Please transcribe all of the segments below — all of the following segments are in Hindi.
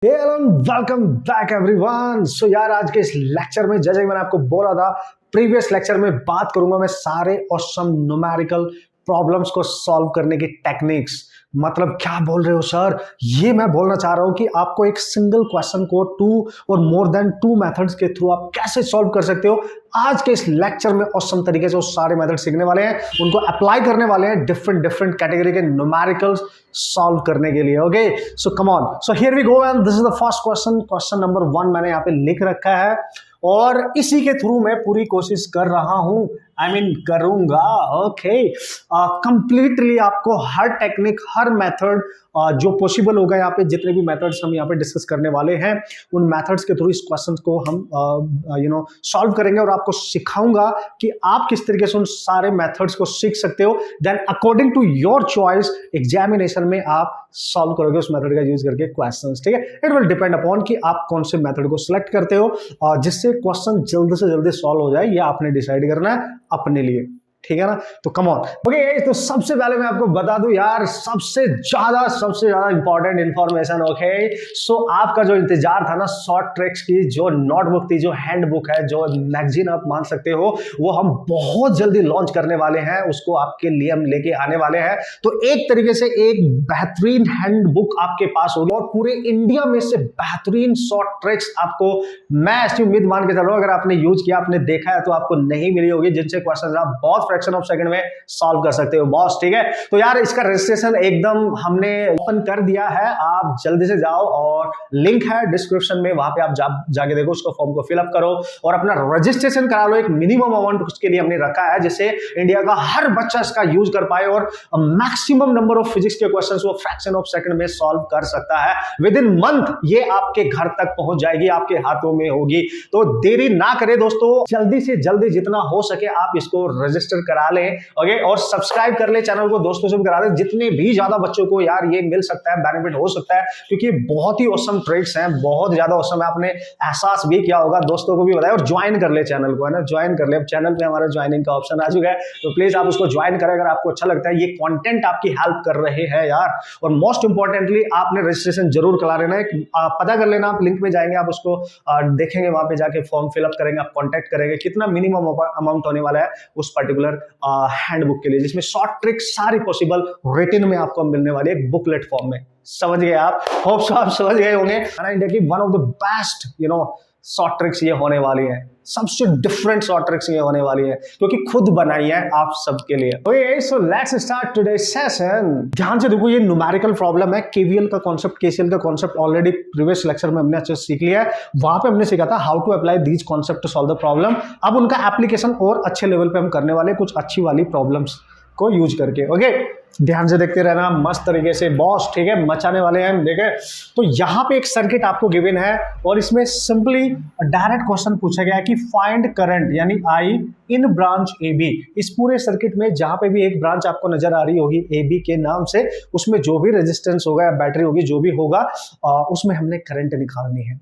Welcome back everyone. सो यार आज के इस लेक्चर में जैसे मैंने आपको बोला था प्रीवियस लेक्चर में बात करूंगा मैं सारे ऑसम न्यूमेरिकल प्रॉब्लम्स को सॉल्व करने की टेक्निक्स। मतलब क्या बोल रहे हो सर? ये मैं बोलना चाह रहा हूं कि आपको एक सिंगल क्वेश्चन को टू और मोर देन टू मेथड्स के थ्रू आप कैसे सॉल्व कर सकते हो। आज के इस लेक्चर में ऑसम तरीके से वो सारे मेथड सीखने वाले हैं, उनको अप्लाई करने वाले हैं डिफरेंट डिफरेंट कैटेगरी के न्यूमेरिकल्स सॉल्व करने के लिए। Okay, so come on, so here we go and this is the first question. Question number 1 मैंने यहाँ पे लिख रखा है और इसी के थ्रू मैं पूरी कोशिश कर रहा हूं, करूंगा। ओके, कंप्लीटली आपको हर टेक्निक हर मेथड जो पॉसिबल होगा, यहाँ पे जितने भी मेथड्स हम यहाँ पे डिस्कस करने वाले हैं उन मेथड्स के थ्रू इस क्वेश्चन को हम सॉल्व करेंगे और आपको सिखाऊंगा कि आप किस तरीके से उन सारे मेथड्स को सीख सकते हो। Then according to your choice examination में आप सॉल्व करोगे उस मेथड का यूज करके क्वेश्चंस। ठीक है, इट विल डिपेंड अपॉन कि आप कौन से मेथड को सिलेक्ट करते हो और जिससे क्वेश्चन जल्द से जल्दी सॉल्व हो जाए, ये आपने डिसाइड करना है अपने लिए। ठीक है ना, तो कम ऑन। ओके, तो सबसे पहले मैं आपको बता दूं यार सबसे ज्यादा इंपॉर्टेंट इंफॉर्मेशन। ओके, सो आपका जो इंतजार था ना शॉर्ट ट्रिक्स की, जो नोटबुक थी, जो हैंडबुक है, जो मैगजीन आप मान सकते हो, वो हम बहुत जल्दी लॉन्च करने वाले हैं। उसको आपके लिए हम लेके आने वाले हैं। तो एक तरीके से एक बेहतरीन हैंडबुक आपके पास होगी और पूरे इंडिया में से बेहतरीन शॉर्ट ट्रिक्स आपको, मैं ऐसी उम्मीद मान के चल रहा हूं, अगर आपने यूज किया, आपने देखा है, तो आपको नहीं मिली होगी, जिनसे क्वेश्चन आप बहुत फ्रैक्शन ऑफ सेकंड में सॉल्व कर सकते हो बॉस। ठीक है, तो यार इसका रजिस्ट्रेशन एकदम हमने ओपन कर दिया है। आप जल्दी से जाओ और लिंक है डिस्क्रिप्शन में, वहां पे आप जाके देखो, उसको फॉर्म को फिलअप करो और अपना रजिस्ट्रेशन करा लो। एक मिनिमम अमाउंट उसके लिए हमने रखा है, जिससे इंडिया का हर बच्चा इसका यूज कर पाए और मैक्सिमम नंबर ऑफ फिजिक्स के क्वेश्चंस वो फ्रैक्शन ऑफ सेकंड में सॉल्व कर सकता है। विद इन मंथ ये आपके घर तक पहुंच जाएगी, आपके हाथों में होगी। तो देरी ना करें दोस्तों, जल्दी से जल्दी जितना हो सके आप इसको रजिस्टर करा लें। ओके, और सब्सक्राइब कर ले चैनल को, दोस्तों से भी करा दें, जितने भी ज्यादा बच्चों को यार ये मिल सकता है, बेनिफिट हो सकता है, क्योंकि बहुत ही ऑसम ट्रिक्स हैं, बहुत ज्यादा ऑसम है। आपने एहसास भी किया होगा, दोस्तों को भी बताया और ज्वाइन कर ले चैनल को, है ना, ज्वाइन कर ले। अब चैनल पे हमारा ज्वाइनिंग का ऑप्शन आ चुका है, तो प्लीज आप उसको ज्वाइन करें अगर आपको अच्छा लगता है। ये कंटेंट आपकी हेल्प कर रहे हैं यार। और मोस्ट इंपॉर्टेंटली आपने रजिस्ट्रेशन जरूर करा लेना है, पता कर लेना। आप लिंक में जाएंगे, आप उसको देखेंगे, वहां पे जाके फॉर्म फिलअप करेंगे, आप कॉन्टेक्ट करेंगे कितना मिनिमम अमाउंट होने वाला है उस पर्टिकुलर हैंडबुक के लिए, जिसमें शॉर्ट ट्रिक सारी पॉसिबल रिटन में आपको मिलने वाली है, एक बुकलेट फॉर्म में। समझ गए आप? होप सो आप समझ गए होंगे। इंडिया की one of the best short tricks ये होने वाली है, सबसे डिफरेंट शॉर्ट ट्रिक्स ये होने वाली है, क्योंकि खुद बनाई है आप सबके लिए। Okay, so let's start today's session. ध्यान से देखो, ये न्यूमेरिकल प्रॉब्लम है। केवीएल का कॉन्सेप्ट, केसीएल का कॉन्सेप्ट ऑलरेडी प्रीवियस लेक्चर में हमने अच्छे से सीख लिया है। वहां पे हमने सीखा था how to apply these concept to solve the problem. अब उनका एप्लीकेशन और अच्छे लेवल पे हम करने वाले, कुछ अच्छी वाली प्रॉब्लम्स को यूज करके। ओके, ध्यान से देखते रहना मस्त तरीके से बॉस। ठीक है, मचाने वाले हैं हम। देखे तो यहाँ पे एक सर्किट आपको गिवन है और इसमें सिंपली डायरेक्ट क्वेश्चन पूछा गया है कि फाइंड करंट यानी आई इन ब्रांच ए बी। इस पूरे सर्किट में जहां पे भी एक ब्रांच आपको नजर आ रही होगी ए बी के नाम से, उसमें जो भी रेजिस्टेंस होगा या बैटरी होगी, जो भी होगा उसमें हमने करंट निकालनी है।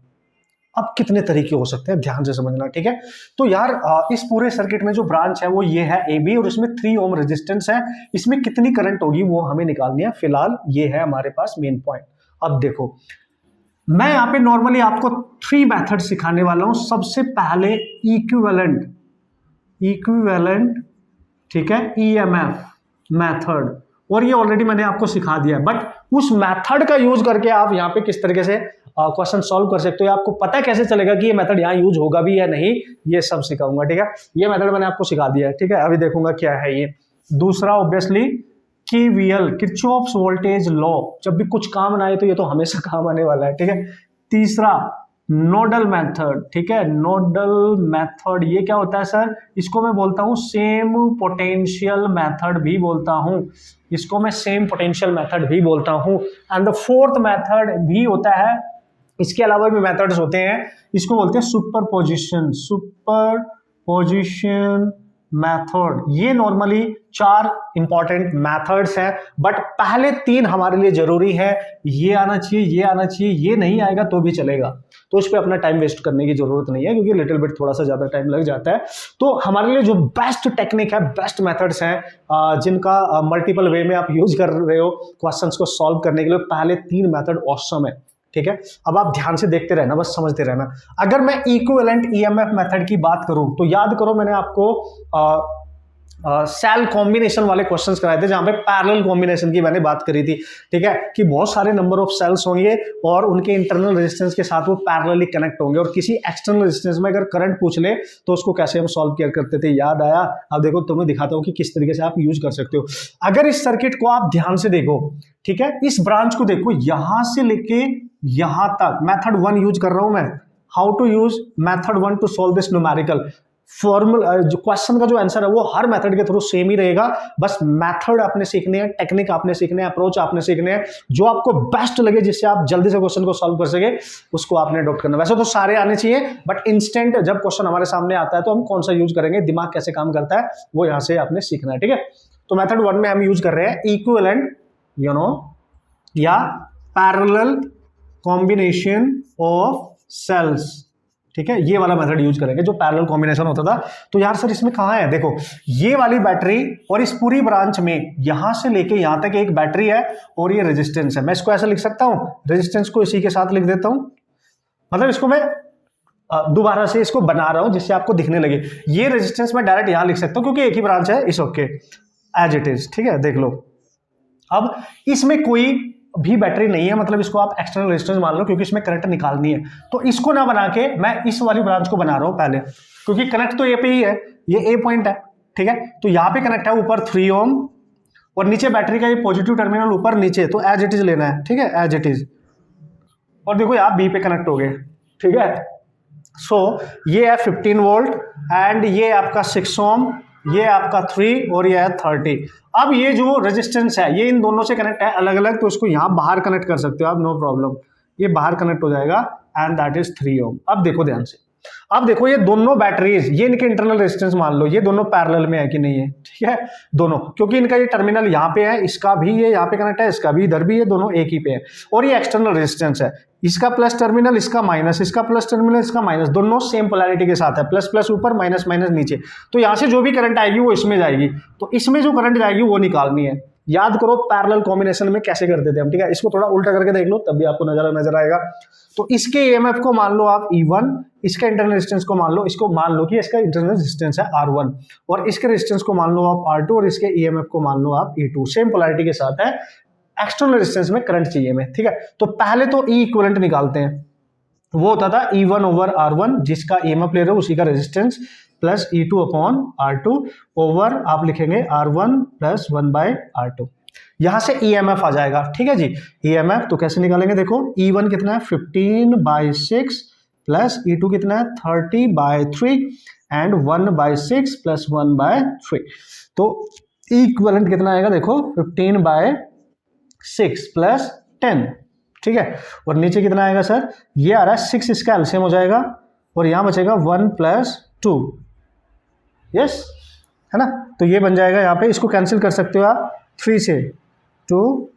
अब कितने तरीके हो सकते हैं, ध्यान से समझना। ठीक है, तो यार इस पूरे सर्किट में जो ब्रांच है वो ये है ए बी और इसमें 3 ओम रेजिस्टेंस है। इसमें कितनी करंट होगी वो हमें निकालनी है। फिलहाल ये है हमारे पास मेन पॉइंट। अब देखो, मैं यहाँ पे नॉर्मली आपको 3 मेथड सिखाने वाला हूं। सबसे पहले इक्विवेलेंट, ठीक है, ईएमएफ मेथड, और ये ऑलरेडी मैंने आपको सिखा दिया है। बट उस मेथड का यूज करके आप यहाँ पे किस तरीके से क्वेश्चन सॉल्व कर सकते हो, आपको पता कैसे चलेगा कि ये मेथड यहाँ यूज होगा भी या नहीं, ये सब सिखाऊंगा। ठीक है, ये मेथड मैंने आपको सिखा दिया है। ठीक है, अभी देखूंगा क्या है ये। दूसरा obviously KVL, Kirchhoff's voltage law, जब भी कुछ काम ना आए तो ये तो हमेशा काम आने वाला है। ठीक है, तीसरा नोडल मेथड। ठीक है, नोडल मेथड ये क्या होता है सर? इसको मैं बोलता हूं सेम पोटेंशियल मेथड भी बोलता हूं, इसको मैं सेम पोटेंशियल मेथड भी बोलता हूं। एंड द फोर्थ मेथड भी होता है, इसके अलावा भी मेथड्स होते हैं, इसको बोलते हैं सुपरपोजिशन मेथड। ये नॉर्मली 4 इंपॉर्टेंट मेथड्स हैं, बट पहले 3 हमारे लिए जरूरी है। ये आना चाहिए, ये आना चाहिए, ये नहीं आएगा तो भी चलेगा, तो उस पर अपना टाइम वेस्ट करने की जरूरत नहीं है, क्योंकि लिटिल बिट थोड़ा सा ज्यादा टाइम लग जाता है। तो हमारे लिए जो बेस्ट टेक्निक है, बेस्ट मेथड्स हैं, जिनका मल्टीपल वे में आप यूज कर रहे हो क्वेश्चंस को सॉल्व करने के लिए, पहले 3 मेथड ऑसम है। ठीक है, अब आप ध्यान से देखते रहना, बस समझते रहना। अगर मैं इक्विवेलेंट ईएमएफ मेथड की बात करूं तो याद करो मैंने आपको सेल कॉम्बिनेशन वाले क्वेश्चंस कराए थे, जहां पे पैरेलल कॉम्बिनेशन की मैंने बात करी थी। ठीक है, कि बहुत सारे नंबर ऑफ सेल्स होंगे और उनके इंटरनल रेजिस्टेंस के साथ वो पैरेलली कनेक्ट होंगे, और किसी एक्सटर्नल रेजिस्टेंस में अगर करंट पूछ ले तो उसको कैसे हम सॉल्व किया करते थे, याद आया? अब देखो तुम्हें दिखाता हूं कि किस तरीके से आप यूज कर सकते हो। अगर इस सर्किट को आप ध्यान से देखो, ठीक है, इस ब्रांच को देखो, यहां से लेके यहां तक मेथड 1 यूज कर रहा हूं मैं। How to use method 1 to solve this numerical formula. जो क्वेश्चन का जो आंसर है वो हर मेथड के थ्रू सेम ही रहेगा, बस मेथड आपने सीखने हैं, टेक्निक आपने सीखने हैं, अप्रोच आपने सीखने हैं, जो आपको बेस्ट लगे, जिससे आप जल्दी से क्वेश्चन को सॉल्व कर सके, उसको आपने अडॉप्ट करना। वैसे तो सारे आने चाहिए, बट इंस्टेंट जब क्वेश्चन हमारे सामने आता है तो हम कौन सा यूज करेंगे, दिमाग कैसे काम करता है, वो यहां से आपने सीखना है। ठीक है, तो मेथड 1 में हम यूज कर रहे हैं इक्विवेलेंट या पैरेलल कॉम्बिनेशन ऑफ सेल्स। ठीक है, ये वाला मेथड यूज करेंगे जो पैरेलल कॉम्बिनेशन होता था। तो यार सर इसमें कहां है, देखो ये वाली बैटरी और इस पूरी ब्रांच में यहां से लेके यहां तक एक बैटरी है और ये रेजिस्टेंस है। मैं इसको ऐसा लिख सकता हूं, रेजिस्टेंस को इसी के साथ लिख देता हूं, मतलब इसको मैं दोबारा से इसको बना रहा हूं जिससे आपको दिखने लगे। ये रेजिस्टेंस मैं डायरेक्ट यहां लिख सकता हूं क्योंकि एक ही ब्रांच है, इस ओके एज इट इज। ठीक है, देख लो, अब इसमें कोई भी बैटरी नहीं है, मतलब इसको आप एक्सटर्नल रेजिस्टेंस मान लो, क्योंकि इसमें करंट निकालनी है। तो इसको ना बना के मैं इस वाली ब्रांच को बना रहा हूं पहले, क्योंकि कनेक्ट तो ए पे ही है, ये ए पॉइंट है। ठीक है, तो यहां पे कनेक्ट है ऊपर 3 ओम और नीचे बैटरी का ये पॉजिटिव टर्मिनल ऊपर नीचे, तो एज इट इज लेना है। ठीक है, एज इट इज, और देखो यहाँ बी पे कनेक्ट हो गए। ठीक है, सो ये है 15 वोल्ट एंड ये आपका 6 ओम, ये आपका 3 और ये है 30। अब ये जो रेजिस्टेंस है ये इन दोनों से कनेक्ट है अलग अलग, तो इसको यहां बाहर कनेक्ट कर सकते हो आप, नो प्रॉब्लम, ये बाहर कनेक्ट हो जाएगा एंड दैट इज 3 ओम। अब देखो ध्यान से, अब देखो ये दोनों बैटरीज, ये इनके इंटरनल रेजिस्टेंस मान लो, ये दोनों पैरेलल में है कि नहीं है। ठीक है, दोनों, क्योंकि इनका ये टर्मिनल यहाँ पे है, इसका भी ये यहाँ पे कनेक्ट है, इसका भी इधर भी, ये दोनों एक ही पे है, और ये एक्सटर्नल रेजिस्टेंस है, इसका प्लस टर्मिनल, इसका माइनस, इसका प्लस टर्मिनल, इसका माइनस, दोनों सेम पोलैरिटी के साथ है, प्लस प्लस ऊपर, माइनस माइनस नीचे। तो यहां से जो भी करंट आएगी वो इसमें जाएगी, तो इसमें जो करंट जाएगी वो निकालनी है। याद करो पैरेलल कॉम्बिनेशन में कैसे करते थे हम। ठीक है, इसको थोड़ा उल्टा करके देख लो तब भी आपको नजर आएगा। तो इसके ईएमएफ को मान लो आप E1, इसका इंटरनल रेजिस्टेंस को मान लो, इसको मान लो कि इसका इंटरनल रेजिस्टेंस है R1, और इसके रेजिस्टेंस को मान लो आप R2, और इसके ईएमएफ को मान लो आप E2, सेम पोलैरिटी के साथ है, एक्सटर्नल रेजिस्टेंस में करंट चाहिए हमें। ठीक है, तो पहले तो ई इक्विवेलेंट निकालते हैं, वो होता था E1 ओवर R1, जिसका ईएमएफ ले रहे हो उसी का resistance, plus E2 upon R2 over आप लिखेंगे R1 प्लस 1 बाय R2, यहां से ईएमएफ आ जाएगा। ठीक है जी, ईएमएफ तो कैसे निकालेंगे, देखो E1 कितना है 15/6 प्लस E2 कितना है 30/3 एंड 1/6 प्लस 1/3, तो इक्विवेलेंट कितना आएगा, देखो 15/6 प्लस 10। ठीक है, और नीचे कितना आएगा सर, ये आ रहा है 6, इसका एलसीएम हो जाएगा, और यहां बचेगा 1 प्लस 2, यस है ना, तो ये बन जाएगा, यहाँ पे इसको कैंसिल कर सकते हो आप 3 से 2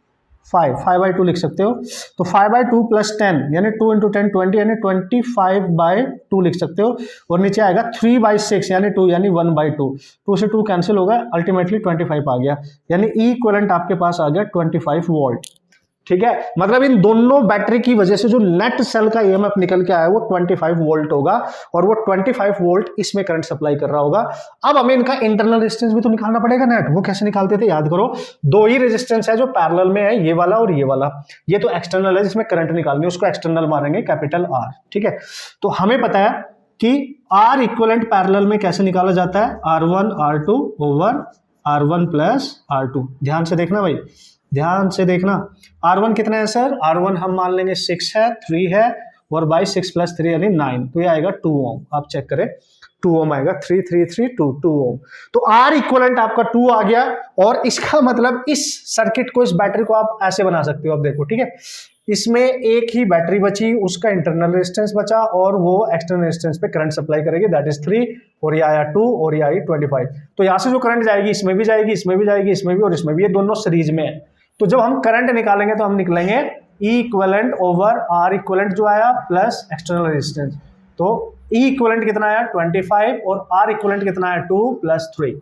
5/2 लिख सकते हो, तो 5/2 प्लस 10 यानी 2 × 10 20 यानी 25/2 लिख सकते हो, और नीचे आएगा 3/6 यानी 2 यानी 1/2, 2 से 2 कैंसिल होगा, अल्टीमेटली 25 आ गया, यानी इक्विवेलेंट आपके पास आ गया 25 वोल्ट। ठीक है, मतलब इन दोनों बैटरी की वजह से जो नेट सेल का ईएमएफ निकल के आया वो 25 वोल्ट होगा, और वो 25 वोल्ट इसमें करंट सप्लाई कर रहा होगा। अब हमें इनका इंटरनल रेजिस्टेंस भी तो निकालना पड़ेगा नेट, वो कैसे निकालते थे, याद करो, दो ही रेजिस्टेंस है जो पैरेलल में है, ये वाला और ये वाला, ये तो एक्सटर्नल है जिसमें करंट निकालनी है, उसको एक्सटर्नल मारेंगे कैपिटल R। ठीक है, तो हमें पता है कि R इक्विवेलेंट पैरेलल में कैसे निकाला जाता है, R1 R2 over R1 plus R2। ध्यान से देखना भाई, ध्यान से देखना, R1 कितना है सर, R1 हम मान लेंगे 6 है, 3 है, और बाई 6 प्लस 3 यानी 9, तो ये आएगा 2 ओम, आप चेक करें 2 ओम आएगा, 3 3 3 2 ओम, तो R इक्विवेलेंट आपका 2 आ गया। और इसका मतलब इस सर्किट को, इस बैटरी को आप ऐसे बना सकते हो, आप देखो। ठीक है, इसमें एक ही बैटरी बची, उसका इंटरनल रेजिस्टेंस बचा और वो एक्सटर्नल रेजिस्टेंस पे करंट सप्लाई करेगी, दैट इज 3, और ये आया 2 और ये आई 25। तो यहां से जो करंट जाएगी इसमें भी जाएगी, इसमें भी जाएगी, इसमें भी और इसमें भी, ये दोनों सीरीज में है। तो जब हम करंट निकालेंगे तो हम निकलेंगे ई इक्विवेलेंट ओवर आर इक्विवेलेंट जो आया प्लस एक्सटर्नल रेजिस्टेंस, तो ई इक्विवेलेंट कितना आया 25 और आर इक्विवेलेंट कितना आया 2 प्लस 3।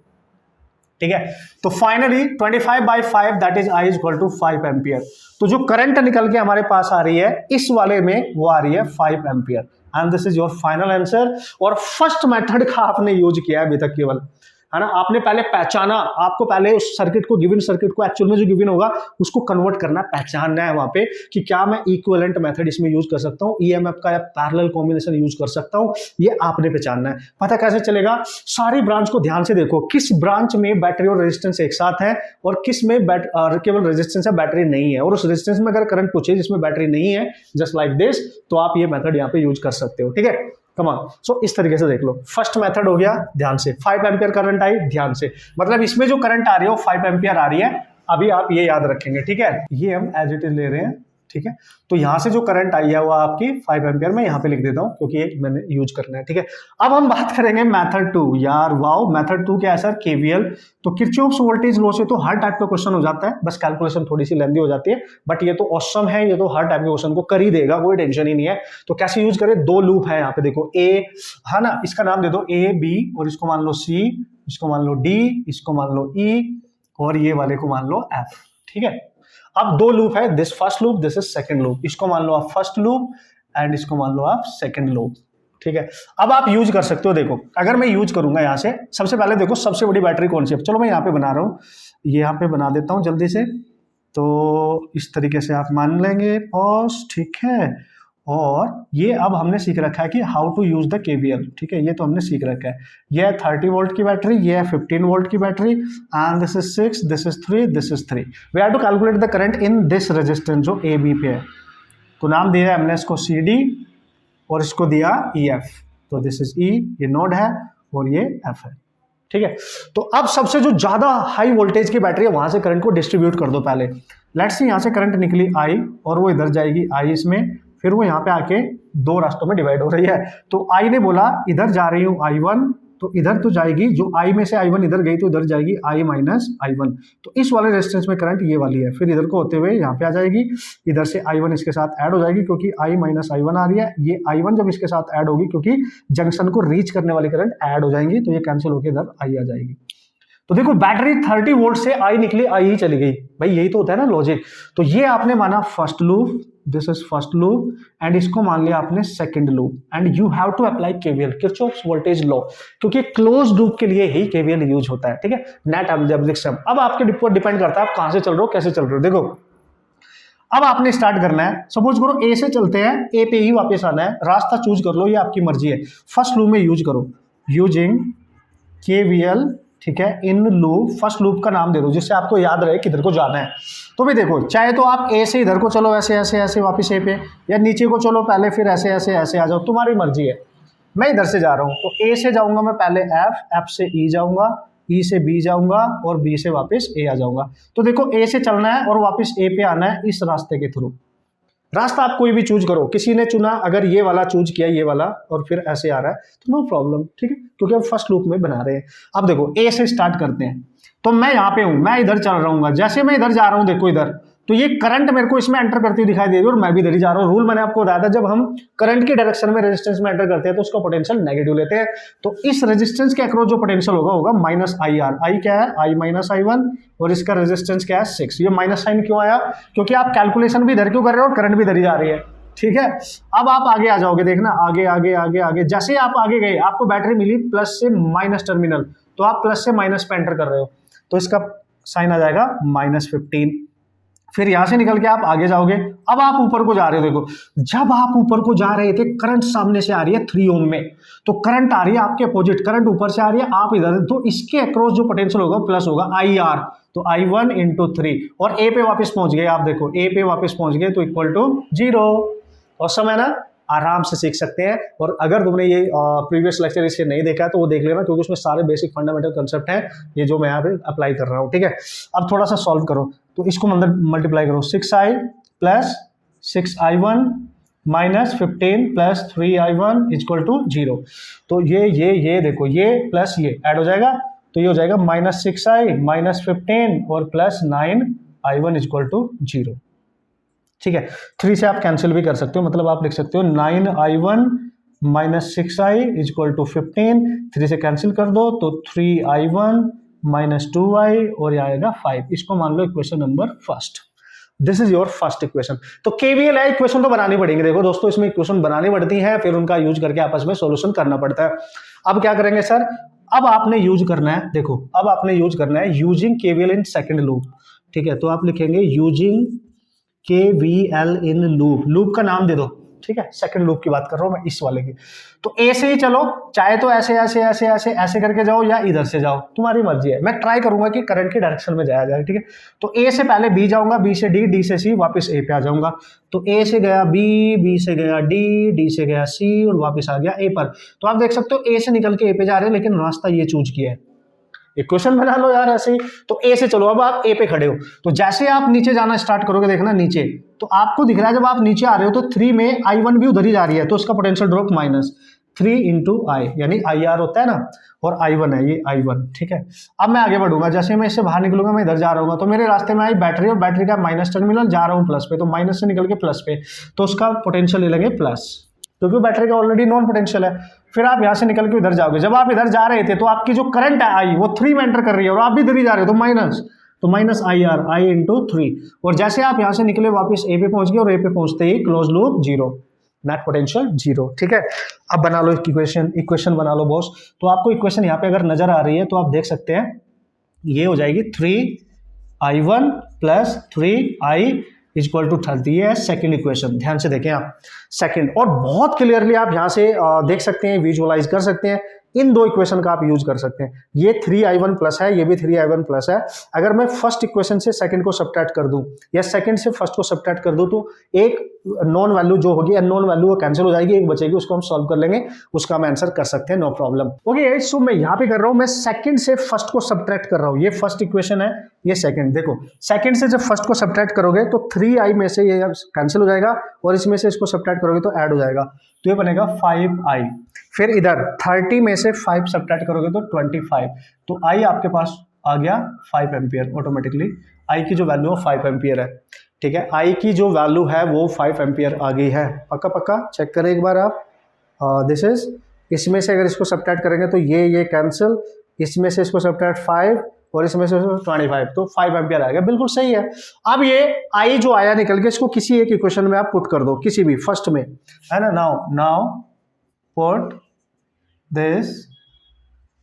ठीक है। तो finally 25/5 that is I equal to 5 ampere. तो जो करंट निकल के हमारे पास आ रही है इस वाले में वो आ रही है 5 ampere and this is your final answer. और फर्स्ट मेथड का आपने यूज किया है अभी तक केवल, है ना। आपने पहले पहचाना, आपको पहले उस सर्किट को, गिवन सर्किट को एक्चुअल में जो गिवन होगा उसको कन्वर्ट करना, पहचानना है वहां पे कि क्या मैं इक्विवेलेंट मेथड इसमें यूज कर सकता हूं, ईएमएफ का या पैरेलल कॉम्बिनेशन यूज कर सकता हूं, ये आपने पहचानना है। पता कैसे चलेगा? सारी ब्रांच को ध्यान से देखो, किस ब्रांच में बैटरी और रेजिस्टेंस एक साथ है और किस में केवल रेजिस्टेंस है, बैटरी नहीं है। और उस रेजिस्टेंस में अगर करंट पूछे जिसमें बैटरी नहीं है, जस्ट लाइक दिस, तो आप ये मेथड यहाँ पे यूज कर सकते हो, ठीक है। कमान सो इस तरीके से देख लो, फर्स्ट मेथड हो गया ध्यान से, 5 एम्पियर करंट आई ध्यान से, मतलब इसमें जो करंट आ रही है वो 5 एम्पियर आ रही है। अभी आप ये याद रखेंगे, ठीक है। ये हम एज इट इज ले रहे हैं, ठीक है। तो यहां से जो करंट आई है वो आपकी 5 एम्पियर में यहां पे लिख देता हूं क्योंकि ये मैंने यूज करना है, ठीक है। अब हम बात करेंगे मेथड 2। यार वाओ, मेथड 2 क्या है सर? केवीएल। तो किरचॉफ्स वोल्टेज लॉ से तो हर टाइप का क्वेश्चन हो जाता है, बस कैलकुलेशन थोड़ी सी लेंदी हो जाती है, बट ये तो ऑसम है, ये तो हर टाइप के क्वेश्चन को कर ही देगा, कोई टेंशन ही नहीं है। तो कैसे यूज करें? 2 लूप है यहाँ पे, देखो ए, है ना, इसका नाम दे दो ए बी, और इसको मान लो सी, इसको मान लो डी, इसको मान लो ई, और ये वाले को मान लो एफ, ठीक है। अब 2 लूप है, this first loop, this is second loop, इसको मान लो आप फर्स्ट लूप एंड इसको मान लो आप सेकंड लूप, ठीक है। अब आप यूज कर सकते हो, देखो अगर मैं यूज करूंगा यहां से, सबसे पहले देखो सबसे बड़ी बैटरी कौन सी है, चलो मैं यहां पे बना रहा हूं, ये यहां पे बना देता हूं जल्दी से। तो इस तरीके से आप मान लेंगे पॉज, ठीक है। और ये अब हमने सीख रखा है कि how to use the KVL, ठीक है, ये तो हमने सीख रखा है। ये है 30 वोल्ट की बैटरी, ये है 15 वोल्ट की battery and this is 6, this is 3, this is 3। We have to calculate the current in this resistance जो ए बी पे है। तो नाम दिया है हमने इसको सी डी और इसको दिया ई एफ। तो दिस इज ई, ये नोड है और ये एफ है, ठीक है। तो अब सबसे जो ज्यादा हाई वोल्टेज की बैटरी है वहां से करंट को डिस्ट्रीब्यूट कर दो पहले। लेट्स सी यहां से करंट निकली आई और वो इधर जाएगी आई इसमें, फिर वो यहाँ पे आके 2 रास्तों में डिवाइड हो रही है। तो आई ने बोला इधर जा रही हूँ I1, तो इधर तो जाएगी, जो आई में से I1 इधर गई तो इधर जाएगी I माइनस I1। तो इस वाले रेजिस्टेंस में करंट ये वाली है, फिर इधर को होते हुए यहाँ पे आ जाएगी, इधर से I1 इसके साथ ऐड हो जाएगी क्योंकि I माइनस I1 आ रही है। ये I1 जब इसके साथ ऐड होगी क्योंकि जंक्शन को रीच करने वाली करंट ऐड हो जाएंगी, तो ये कैंसिल होकर इधर I आ जाएगी। तो देखो बैटरी 30 वोल्ट से आई निकली, आई ही चली गई, भाई यही तो होता है ना लॉजिक। तो ये आपने माना first loop, this is first loop and इसको मान लिया आपने second loop and you have to apply KVL, Kirchhoff's voltage law, क्योंकि क्लोज लूप के लिए ही केवीएल यूज होता है, ठीक है। Net algebraic. अब आपके ऊपर डिपेंड करता है आप कहां से चल रहे हो, कैसे चल रहे हो। देखो अब आपने स्टार्ट करना है, सपोज करो ए से चलते हैं, ए पे ही वापस आना है, रास्ता चूज कर लो, ये आपकी मर्जी है। फर्स्ट लूप में यूज करो, यूजिंग केवीएल, ठीक है, इन लूप। फर्स्ट लूप का नाम दे दो जिससे आपको याद रहे किधर को जाना है। तो भी देखो, चाहे तो आप ए से इधर को चलो, ऐसे ऐसे ऐसे वापस ए पे, या नीचे को चलो पहले फिर ऐसे ऐसे ऐसे आ जाओ, तुम्हारी मर्जी है। मैं इधर से जा रहा हूँ, तो ए से जाऊंगा मैं पहले एफ, एफ से ई जाऊंगा, ई से बी जाऊंगा और बी से वापस ए आ जाऊंगा। तो देखो ए से चलना है और वापस ए पे आना है इस रास्ते के थ्रू। रास्ता आप कोई भी चूज करो, किसी ने चुना अगर ये वाला चूज किया, ये वाला, और फिर ऐसे आ रहा है तो नो प्रॉब्लम, ठीक है, क्योंकि हम फर्स्ट लूप में बना रहे हैं। अब देखो ए से स्टार्ट करते हैं, तो मैं यहाँ पे हूं, मैं इधर चल रहा हूँ, जैसे मैं इधर जा रहा हूँ देखो इधर, तो ये करंट मेरे को इसमें एंटर करती हुई दिखाई दे रही है और मैं भी इधर ही जा रहा हूँ। रूल मैंने आपको बताया था, जब हम करंट की डायरेक्शन में रेजिस्टेंस में एंटर करते हैं तो उसका पोटेंशियल नेगेटिव लेते हैं। तो इस रेजिस्टेंस के अक्रॉस जो पोटेंशियल होगा माइनस आई आर। आई क्या है? आई माइनस I1 और इसका रेजिस्टेंस क्या है? 6। ये माइनस साइन क्यों आया? क्योंकि आप कैलकुलेशन भी इधर क्यों कर रहे हो और करंट भी इधर ही जा रही है, ठीक है। अब आप आगे आ जाओगे, देखना आगे आगे आगे आगे, जैसे आप आगे गए आपको बैटरी मिली प्लस से माइनस टर्मिनल, तो आप प्लस से माइनस पे एंटर कर रहे हो, तो इसका साइन आ जाएगा -15। फिर यहां से निकल के आप आगे जाओगे, अब आप ऊपर को जा रहे हो। देखो जब आप ऊपर को जा रहे थे करंट सामने से आ रही है 3 ओम में, तो करंट आ रही है आपके अपोजिट, करंट ऊपर से आ रही है, आप इधर, तो इसके अक्रॉस जो पोटेंशियल होगा प्लस होगा IR, तो I1 × 3 और ए पे वापस पहुंच गए। आप देखो ए पे वापस पहुंच गए तो इक्वल टू 0। और समय ना आराम से सीख सकते हैं। और अगर तुमने ये प्रीवियस लेक्चर इससे नहीं देखा है तो वो देख लेना, क्योंकि उसमें सारे बेसिक फंडामेंटल कंसेप्ट हैं, ये जो मैं यहाँ पे अप्लाई कर रहा हूँ, ठीक है। अब थोड़ा सा सॉल्व करो, तो इसको अंदर मल्टीप्लाई करो, 6i + 6i1 - 15 + 3i1 = 0। तो ये देखो, ये प्लस ये ऐड हो जाएगा, तो ये हो जाएगा -6i - 15 और +9i1 = 0, ठीक है। 3 से आप कैंसिल भी कर सकते हो, मतलब आप लिख सकते हो 9i1 - 6i = 15, 3 से कैंसिल कर दो तो 3i1 -2i और ये आएगा 5। इसको मान लो equation number first. This is your first equation. तो केवीएल है, इक्वेशन तो बनानी पड़ेंगे। देखो दोस्तों, इसमें इक्वेशन बनानी पड़ती है, फिर उनका यूज करके आपस में सॉल्यूशन करना पड़ता है। अब क्या करेंगे सर, अब आपने यूज करना है, देखो अब आपने यूज करना है using KVL in second loop. ठीक है, तो आप लिखेंगे using KVL in loop, loop का नाम दे दो। ठीक है, सेकंड लूप की बात कर रहा हूं मैं, इस वाले की। तो ए से ही चलो, चाहे तो ऐसे ऐसे ऐसे ऐसे ऐसे करके जाओ या इधर से जाओ, तुम्हारी मर्जी है। मैं ट्राई करूंगा कि करंट की डायरेक्शन में जाया जाए। ठीक है, तो ए से पहले बी जाऊंगा, बी से डी, डी से सी, वापस ए पे आ जाऊंगा। तो ए से गया बी, बी से गया डी, डी से गया सी और वापस आ गया ए पर। तो आप देख सकते हो ए से निकल के ए पे जा रहे हैं, लेकिन रास्ता ये चूज किया है। इक्वेशन बना लो यार ऐसे ही। तो ए से चलो, अब आप ए पे खड़े हो, तो जैसे आप नीचे जाना स्टार्ट करोगे, देखना नीचे, तो आपको दिख रहा है जब आप नीचे आ रहे हो तो 3 में I1 भी उधर ही जा रही है, तो उसका पोटेंशियल ड्रॉप -3 इंटू आई, यानी IR होता है ना, और I1 है ये I1। ठीक है, अब मैं आगे बढ़ूंगा, जैसे मैं इससे बाहर निकलूंगा, मैं इधर जा रहा हूँ, तो मेरे रास्ते में आई बैटरी, और बैटरी का माइनस टर्मिनल, जा रहा हूँ प्लस पे, तो माइनस से निकल के प्लस पे, तो उसका पोटेंशियल ले लेंगे प्लस, क्योंकि बैटरी का ऑलरेडी नॉन पोटेंशियल है। फिर आप यहां से निकल के इधर जाओगे, जब आप इधर जा रहे थे तो आपकी जो करंट है आई, वो 3 में एंटर कर रही है, और आप भी इधर ही जा रहे हो, तो माइनस, तो माइनस IR, I इंटू 3। और जैसे आप यहां से निकले वापस ए पे पहुंच गए, और ए पे पहुंचते ही क्लोज लूप 0, नेट पोटेंशियल 0। ठीक है, अब बना लो इक्वेशन बना लो बॉस। तो आपको इक्वेशन यहाँ पे अगर नजर आ रही है तो आप देख सकते हैं, ये हो जाएगी 3I1 plus 3I equal to 30। ये है सेकंड इक्वेशन, ध्यान से देखें आप सेकंड। और बहुत क्लियरली आप यहां से देख सकते हैं, विजुअलाइज कर सकते हैं, इन दो इक्वेशन का आप यूज कर सकते हैं। ये 3I1 प्लस है, ये भी 3I1 प्लस है। अगर मैं फर्स्ट इक्वेशन से सेकंड को सब्ट्रैक्ट कर दूं, या सेकंड से फर्स्ट को सब्ट्रैक्ट कर दूं, तो एक नॉन वैल्यू जो होगी, अननोन वैल्यू, वो कैंसिल हो जाएगी, एक बचेगी, उसको हम सॉल्व कर लेंगे, उसका हम आंसर कर सकते हैं, नो प्रॉब्लम। ओके, सो मैं यहाँ पे कर रहा हूं, मैं सेकंड से फर्स्ट को सब्ट्रैक्ट कर रहा हूं। ये फर्स्ट इक्वेशन है, ये सेकंड। देखो, सेकंड से जब फर्स्ट को सब्ट्रैक्ट करोगे तो 3I में से ये कैंसिल हो जाएगा, और इसमें से इसको सब्ट्रैक्ट करोगे तो ऐड हो जाएगा, तो ये बनेगा 5I। फिर इधर 30 में से 5 सब्ट्रैक्ट करोगे तो 25, तो I आपके पास आ गया 5 एम्पियर ऑटोमेटिकली। I की जो वैल्यू है 5 एम्पियर है। ठीक है, I की जो वैल्यू है वो 5 एम्पियर आ गई है। पक्का पक्का चेक करें एक बार आप। दिस इज, इसमें से अगर इसको सब्ट्रैक्ट करेंगे तो ये कैंसिल, इसमें से इसको सब्ट्रैक्ट 5 और इसमें से 25, तो 5 एम्पियर आएगा। बिल्कुल सही है। अब ये I जो आया निकल के, इसको किसी एक इक्वेशन में आप पुट कर दो, किसी भी फर्स्ट में, है ना। Now put this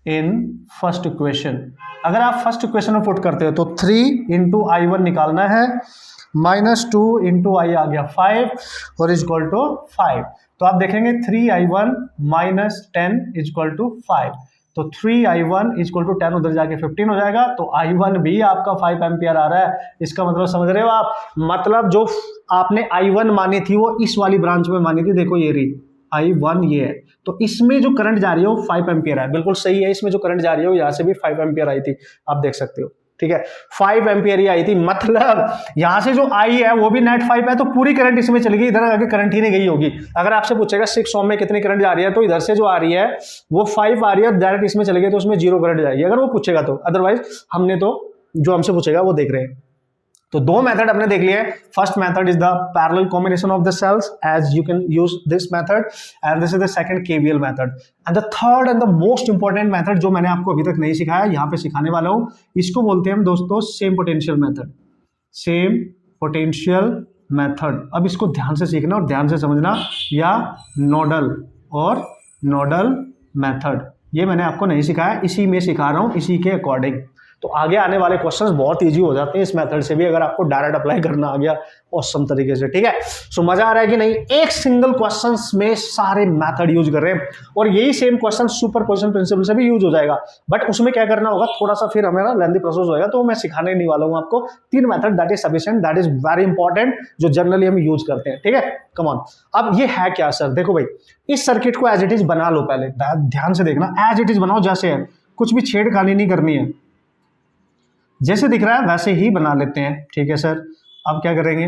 in first equation. अगर आप फर्स्ट इक्वेशन में पुट करते हो तो 3 इंटू I1 निकालना है, -2 इंटू आई आ गया 5 और इक्वल टू 5। तो आप देखेंगे 3I1 माइनस 10 इक्वल टू 5, तो 3I1 इक्वल टू 10 उधर जाके 15 हो जाएगा, तो I1 भी आपका 5 एम्पियर आ रहा है। इसका मतलब समझ रहे हो आप, मतलब जो आपने I1 मानी थी वो इस वाली ब्रांच में मानी थी, देखो ये रही I1, ये है, तो इसमें जो करंट जा रही है वो 5 एम्पियर है। बिल्कुल सही है, इसमें जो करंट जा रही है वो यहाँ से भी 5 एम्पियर आई थी, आप देख सकते हो। ठीक है, 5 एम्पियर ही आई थी, मतलब यहां से जो आई है वो भी नेट 5 है, तो पूरी करंट इसमें चली गई, इधर आगे करंट ही नहीं गई होगी। अगर आपसे पूछेगा 6 ओम में कितनी करंट जा रही है, तो इधर से जो आ रही है वो 5 आ रही है, डायरेक्ट इसमें चली गई, तो उसमें 0 करंट जाएगी, अगर वो पूछेगा तो। अदरवाइज हमने तो जो हमसे पूछेगा वो देख रहे हैं। तो दो मेथड हमने देख लिए हैं। First method is the parallel combination of the cells, as you can use this method, and this is the second KVL method. And the third and the most important method जो मैंने आपको अभी तक नहीं सिखाया, यहाँ पे सिखाने वाला हूं, इसको बोलते हैं हम दोस्तों same potential method. Same potential method, अब इसको ध्यान से सीखना और ध्यान से समझना, या नोडल और नोडल मेथड, ये मैंने आपको नहीं सिखाया, इसी में सिखा रहा हूं, इसी के अकॉर्डिंग। तो आगे आने वाले क्वेश्चंस बहुत इजी हो जाते हैं इस मेथड से भी, अगर आपको डायरेक्ट अप्लाई करना आ गया ऑसम तरीके से। ठीक है, सो मजा आ रहा है कि नहीं, एक सिंगल क्वेश्चंस में सारे मेथड यूज कर रहे हैं, और यही सेम क्वेश्चन सुपरपोजिशन प्रिंसिपल से भी यूज हो जाएगा, बट उसमें क्या करना होगा, थोड़ा सा फिर हमें ना लेंथी प्रोसेस होगा, तो मैं सिखाने नहीं वाला हूं आपको। 3 method, that is sufficient, that is very important, जो जनरली हम यूज करते हैं। ठीक है, कम ऑन। अब ये है क्या सर, देखो भाई, इस सर्किट को एज इट इज बना लो, पहले ध्यान से देखना, एज इट इज बनाओ, जैसे है, कुछ भी छेड़खानी नहीं करनी है, जैसे दिख रहा है वैसे ही बना लेते हैं। ठीक है सर, अब क्या करेंगे,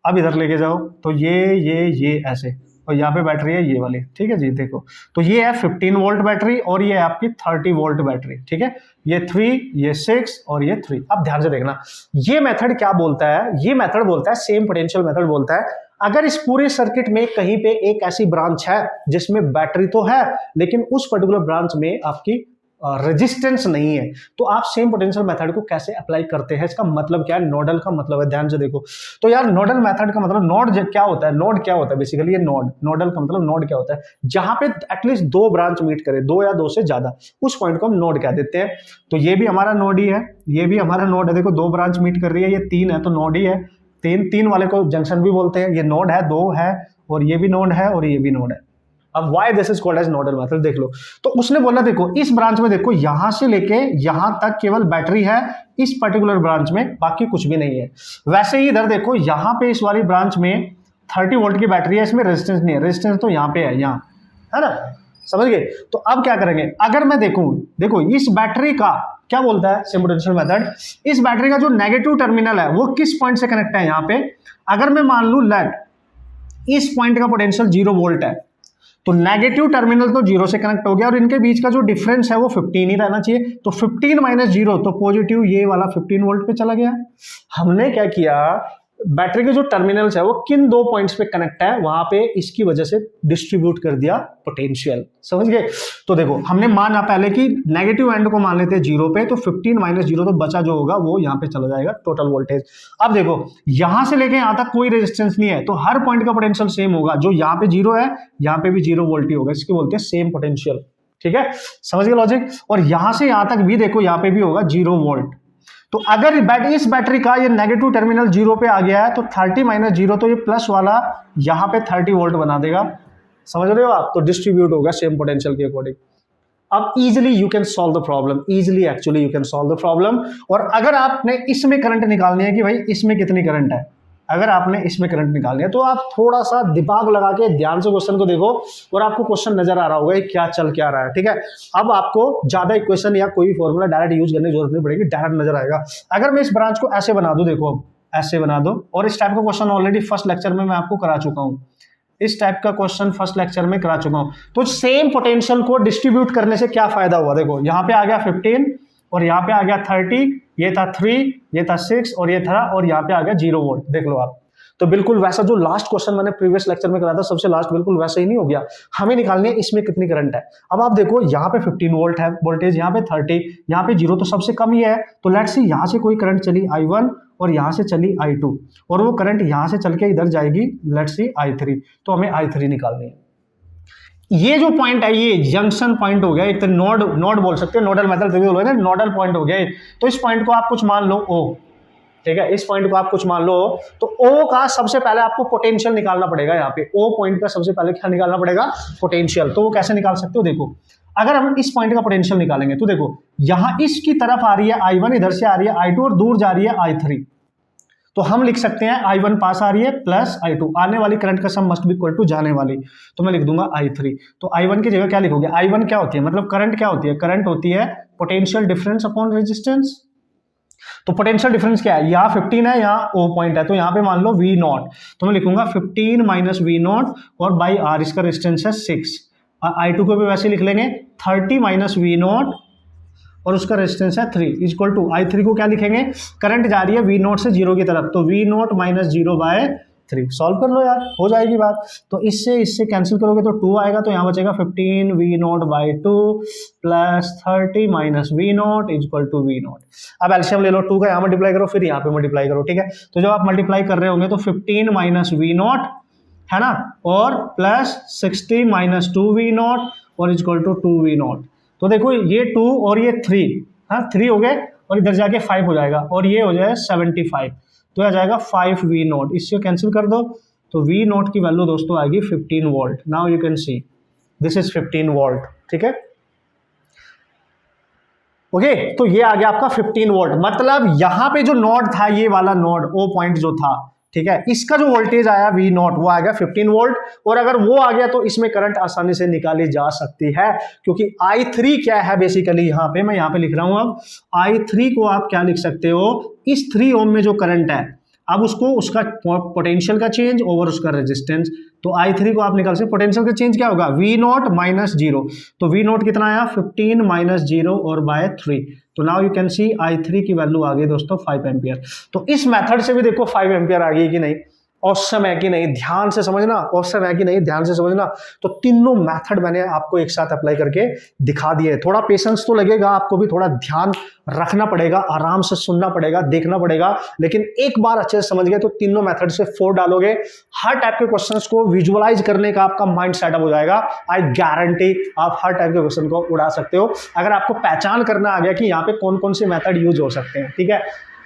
अब इधर लेके जाओ, तो ये ऐसे, और यहाँ पे बैटरी है ये वाली। ठीक है जी, देखो, तो ये है 15 वोल्ट बैटरी, और ये है आपकी 30 वोल्ट बैटरी। ठीक है, ये 3, ये 6 और ये 3। अब ध्यान से देखना, ये मेथड क्या बोलता है, ये मेथड बोलता है, सेम पोटेंशियल मेथड बोलता है, अगर इस पूरे सर्किट में कहीं पे एक ऐसी ब्रांच है जिसमें बैटरी तो है, लेकिन उस पर्टिकुलर ब्रांच में आपकी रेजिस्टेंस नहीं है। तो आप सेम पोटेंशियल मेथड को कैसे अप्लाई करते हैं, इसका मतलब क्या है, नोडल का मतलब है, ध्यान से देखो। तो यार नोडल मेथड का मतलब नोड क्या होता है, नोड क्या होता है बेसिकली, ये नोडल का मतलब नोड क्या होता है, जहां पे एटलीस्ट दो ब्रांच मीट करे, दो या दो से ज्यादा, उस पॉइंट को हम नोड कह देते हैं। तो ये भी हमारा नोड ही है, ये भी हमारा नोड है, देखो दो ब्रांच मीट कर रही है, ये तीन है तो नोड ही है, तीन वाले को जंक्शन भी बोलते हैं, ये नोड है, दो है, और ये भी नोड है और ये भी नोड है। अब why this is called as nodal method देख लो। तो उसने बोला देखो इस ब्रांच में देखो यहां से लेके यहां तक केवल बैटरी है इस पर्टिकुलर ब्रांच में, बाकी कुछ भी नहीं है। वैसे ही इधर देखो यहां पे इस वाली ब्रांच में 30 वोल्ट की बैटरी है, इसमें रेजिस्टेंस नहीं है, रेजिस्टेंस तो यहां पे है, यहां है ना, समझ गए। तो अब क्या करेंगे, अगर मैं देखूं, देखो इस बैटरी का क्या बोलता है सेम पोटेंशियल मेथड, इस बैटरी का जो नेगेटिव टर्मिनल है वो किस पॉइंट से कनेक्ट है, यहां पे अगर मैं मान लूं लेट इस पॉइंट का पोटेंशियल 0 वोल्ट है, तो नेगेटिव टर्मिनल तो 0 से कनेक्ट हो गया और इनके बीच का जो डिफरेंस है वो 15 ही रहना चाहिए। तो 15 माइनस 0 तो पॉजिटिव ये वाला 15 वोल्ट पे चला गया। हमने क्या किया, बैटरी के जो टर्मिनल्स है वो किन दो पॉइंट्स पे कनेक्ट है, वहां पे इसकी वजह से डिस्ट्रीब्यूट कर दिया पोटेंशियल, समझ गए। तो देखो हमने माना पहले कि नेगेटिव एंड को मान लेते हैं 0 पे, तो 15 माइनस 0 तो बचा जो होगा वो यहाँ पे चला जाएगा टोटल वोल्टेज। अब देखो यहां से लेके यहां तक कोई रेजिस्टेंस नहीं है, तो हर पॉइंट का पोटेंशियल सेम होगा, जो यहाँ पे 0 है यहाँ पे भी 0 वोल्ट ही होगा, इसको बोलते हैं सेम पोटेंशियल, ठीक है, समझ गए लॉजिक। और यहां से यहां तक भी देखो यहाँ पे भी होगा 0 वोल्ट। तो अगर इस बैटरी का ये नेगेटिव टर्मिनल 0 पे आ गया है तो 30 माइनस 0 तो ये प्लस वाला यहां पे 30 वोल्ट बना देगा, समझ रहे हो आप, तो डिस्ट्रीब्यूट होगा सेम पोटेंशियल के अकॉर्डिंग। अब easily you can solve the problem, easily actually you can solve the problem. और अगर आपने इसमें करंट निकालनी है कि भाई इसमें कितनी करंट है, अगर आपने इसमें करंट निकालनी है तो आप थोड़ा सा दिमाग लगा के ध्यान से क्वेश्चन को देखो और आपको क्वेश्चन नजर आ रहा होगा क्या चल क्या रहा है, ठीक है। अब आपको ज्यादा इक्वेशन या कोई फॉर्मूला डायरेक्ट यूज करने की जरूरत नहीं पड़ेगी, डायरेक्ट नजर आएगा। अगर मैं इस ब्रांच को ऐसे बना दूं, देखो ऐसे बना दो, और इस टाइप का क्वेश्चन ऑलरेडी फर्स्ट लेक्चर में मैं आपको करा चुका हूं, इस टाइप का क्वेश्चन फर्स्ट लेक्चर में करा चुका हूं। तो सेम पोटेंशियल को डिस्ट्रीब्यूट करने से क्या फायदा हुआ, देखो यहां पे आ गया 15 और यहाँ पे आ गया 30, ये था 3, ये था 6 और ये था, और यहाँ पे आ गया 0 वोल्ट, देख लो आप। तो बिल्कुल वैसा जो लास्ट क्वेश्चन मैंने प्रीवियस लेक्चर में कराया था सबसे लास्ट, बिल्कुल वैसा ही नहीं हो गया। हमें निकालनी है इसमें कितनी करंट है। अब आप देखो यहाँ पे 15 वोल्ट है वोल्टेज, यहाँ पे 30, यहाँ पे 0 तो सबसे कम ही है। तो लेट्स सी यहाँ से कोई करंट चली I1 और यहाँ से चली I2 और वो करंट यहाँ से चल के इधर जाएगी, लेट्स सी I3, तो हमें I3 निकालनी है। ये जो पॉइंट है ये जंक्शन पॉइंट हो गया, एक तो नोड बोल सकते हैं, नोडल मेथड से बोलोगे ना, नोडल पॉइंट हो गया। तो इस पॉइंट को आप कुछ मान लो O, ठीक है, इस पॉइंट को आप कुछ मान लो, तो O का सबसे पहले आपको पोटेंशियल निकालना पड़ेगा। यहाँ पे O पॉइंट का सबसे पहले क्या निकालना पड़ेगा, पोटेंशियल। तो वो कैसे निकाल सकते हो, देखो अगर हम इस पॉइंट का पोटेंशियल निकालेंगे तो देखो यहाँ इसकी तरफ आ रही है I1, इधर से आ रही है I2 और दूर जा रही है I3। तो हम लिख सकते हैं I1 पास आ रही है प्लस I2, आने वाली करंट का सम मस्ट बी इक्वल टू जाने वाली, तो मैं लिख दूंगा I3। तो I1 की जगह क्या लिखोगे, I1 क्या होती है, मतलब करंट क्या होती है, करंट होती है पोटेंशियल डिफरेंस अपॉन रेजिस्टेंस। तो पोटेंशियल डिफरेंस क्या है, यहाँ 15 है, यहाँ O पॉइंट है, तो यहाँ पे मान लो V0, तो मैं लिखूंगा 15 माइनस V0 और बाई R, इसका रेजिस्टेंस है 6। I2 को भी वैसे लिख लेंगे 30 माइनस V0 और उसका रेजिस्टेंस है 3 इक्वल टू I3 को क्या लिखेंगे, करंट जा रही है V0 से 0 की तरफ, तो V0 माइनस 0 बाय 3। सॉल्व कर लो यार, हो जाएगी बात। तो इससे कैंसिल करोगे तो 2 आएगा, तो यहाँ बचेगा 15 V0 by 2 plus 30 minus V0 equal to V0। अब एलसीएम ले लो, 2 का यहाँ मल्टीप्लाई करो, फिर यहाँ पे मल्टीप्लाई करो, ठीक है। तो जब आप मल्टीप्लाई कर रहे होंगे तो 15 माइनस V0 है ना, और प्लस 60 माइनस 2V0 और इक्वल टू 2V0। तो देखो ये 2 और ये 3, हाँ 3 हो गए और इधर जाके 5 हो जाएगा और ये हो जाएगा 75, तो आ जाएगा 5V0। इससे कैंसिल कर दो तो V0 की वैल्यू दोस्तों आएगी 15 volt. Now you can see this is 15 volt, ठीक है। ओके, तो ये आ गया आपका 15 वोल्ट, मतलब यहां पे जो नोड था, ये वाला नोड O पॉइंट जो था, ठीक है, इसका जो वोल्टेज आया V0 वो आ गया 15 वोल्ट। और अगर वो आ गया तो इसमें करंट आसानी से निकाली जा सकती है, क्योंकि I3 क्या है बेसिकली, यहाँ पे मैं यहाँ पे लिख रहा हूं। अब I3 को आप क्या लिख सकते हो, इस 3 ओम में जो करंट है, अब उसको उसका पोटेंशियल का चेंज ओवर उसका रेजिस्टेंस, तो I3 को आप निकाल सकते। पोटेंशियल का चेंज क्या होगा, V0 माइनस 0, तो V0 कितना आया 15 माइनस 0 और बाय 3। तो now you can see I3 की वैल्यू आ गई दोस्तों 5 एम्पियर। तो इस मेथड से भी देखो 5 एम्पियर आ गई कि नहीं। ऑसम है कि नहीं, ध्यान से समझना, ऑसम है कि नहीं, ध्यान से समझना। तो तीनों मेथड मैंने आपको एक साथ अप्लाई करके दिखा दिए। थोड़ा पेशेंस तो लगेगा, आपको भी थोड़ा ध्यान रखना पड़ेगा, आराम से सुनना पड़ेगा, देखना पड़ेगा, लेकिन एक बार अच्छे से समझ गए तो तीनों मेथड से 4 डालोगे, हर टाइप के क्वेश्चंस को विजुअलाइज करने का आपका माइंड सेटअप हो जाएगा। आई गारंटी आप हर टाइप के क्वेश्चन को उड़ा सकते हो, अगर आपको पहचान करना आ गया कि यहाँ पे कौन कौन से मेथड यूज हो सकते हैं। ठीक है,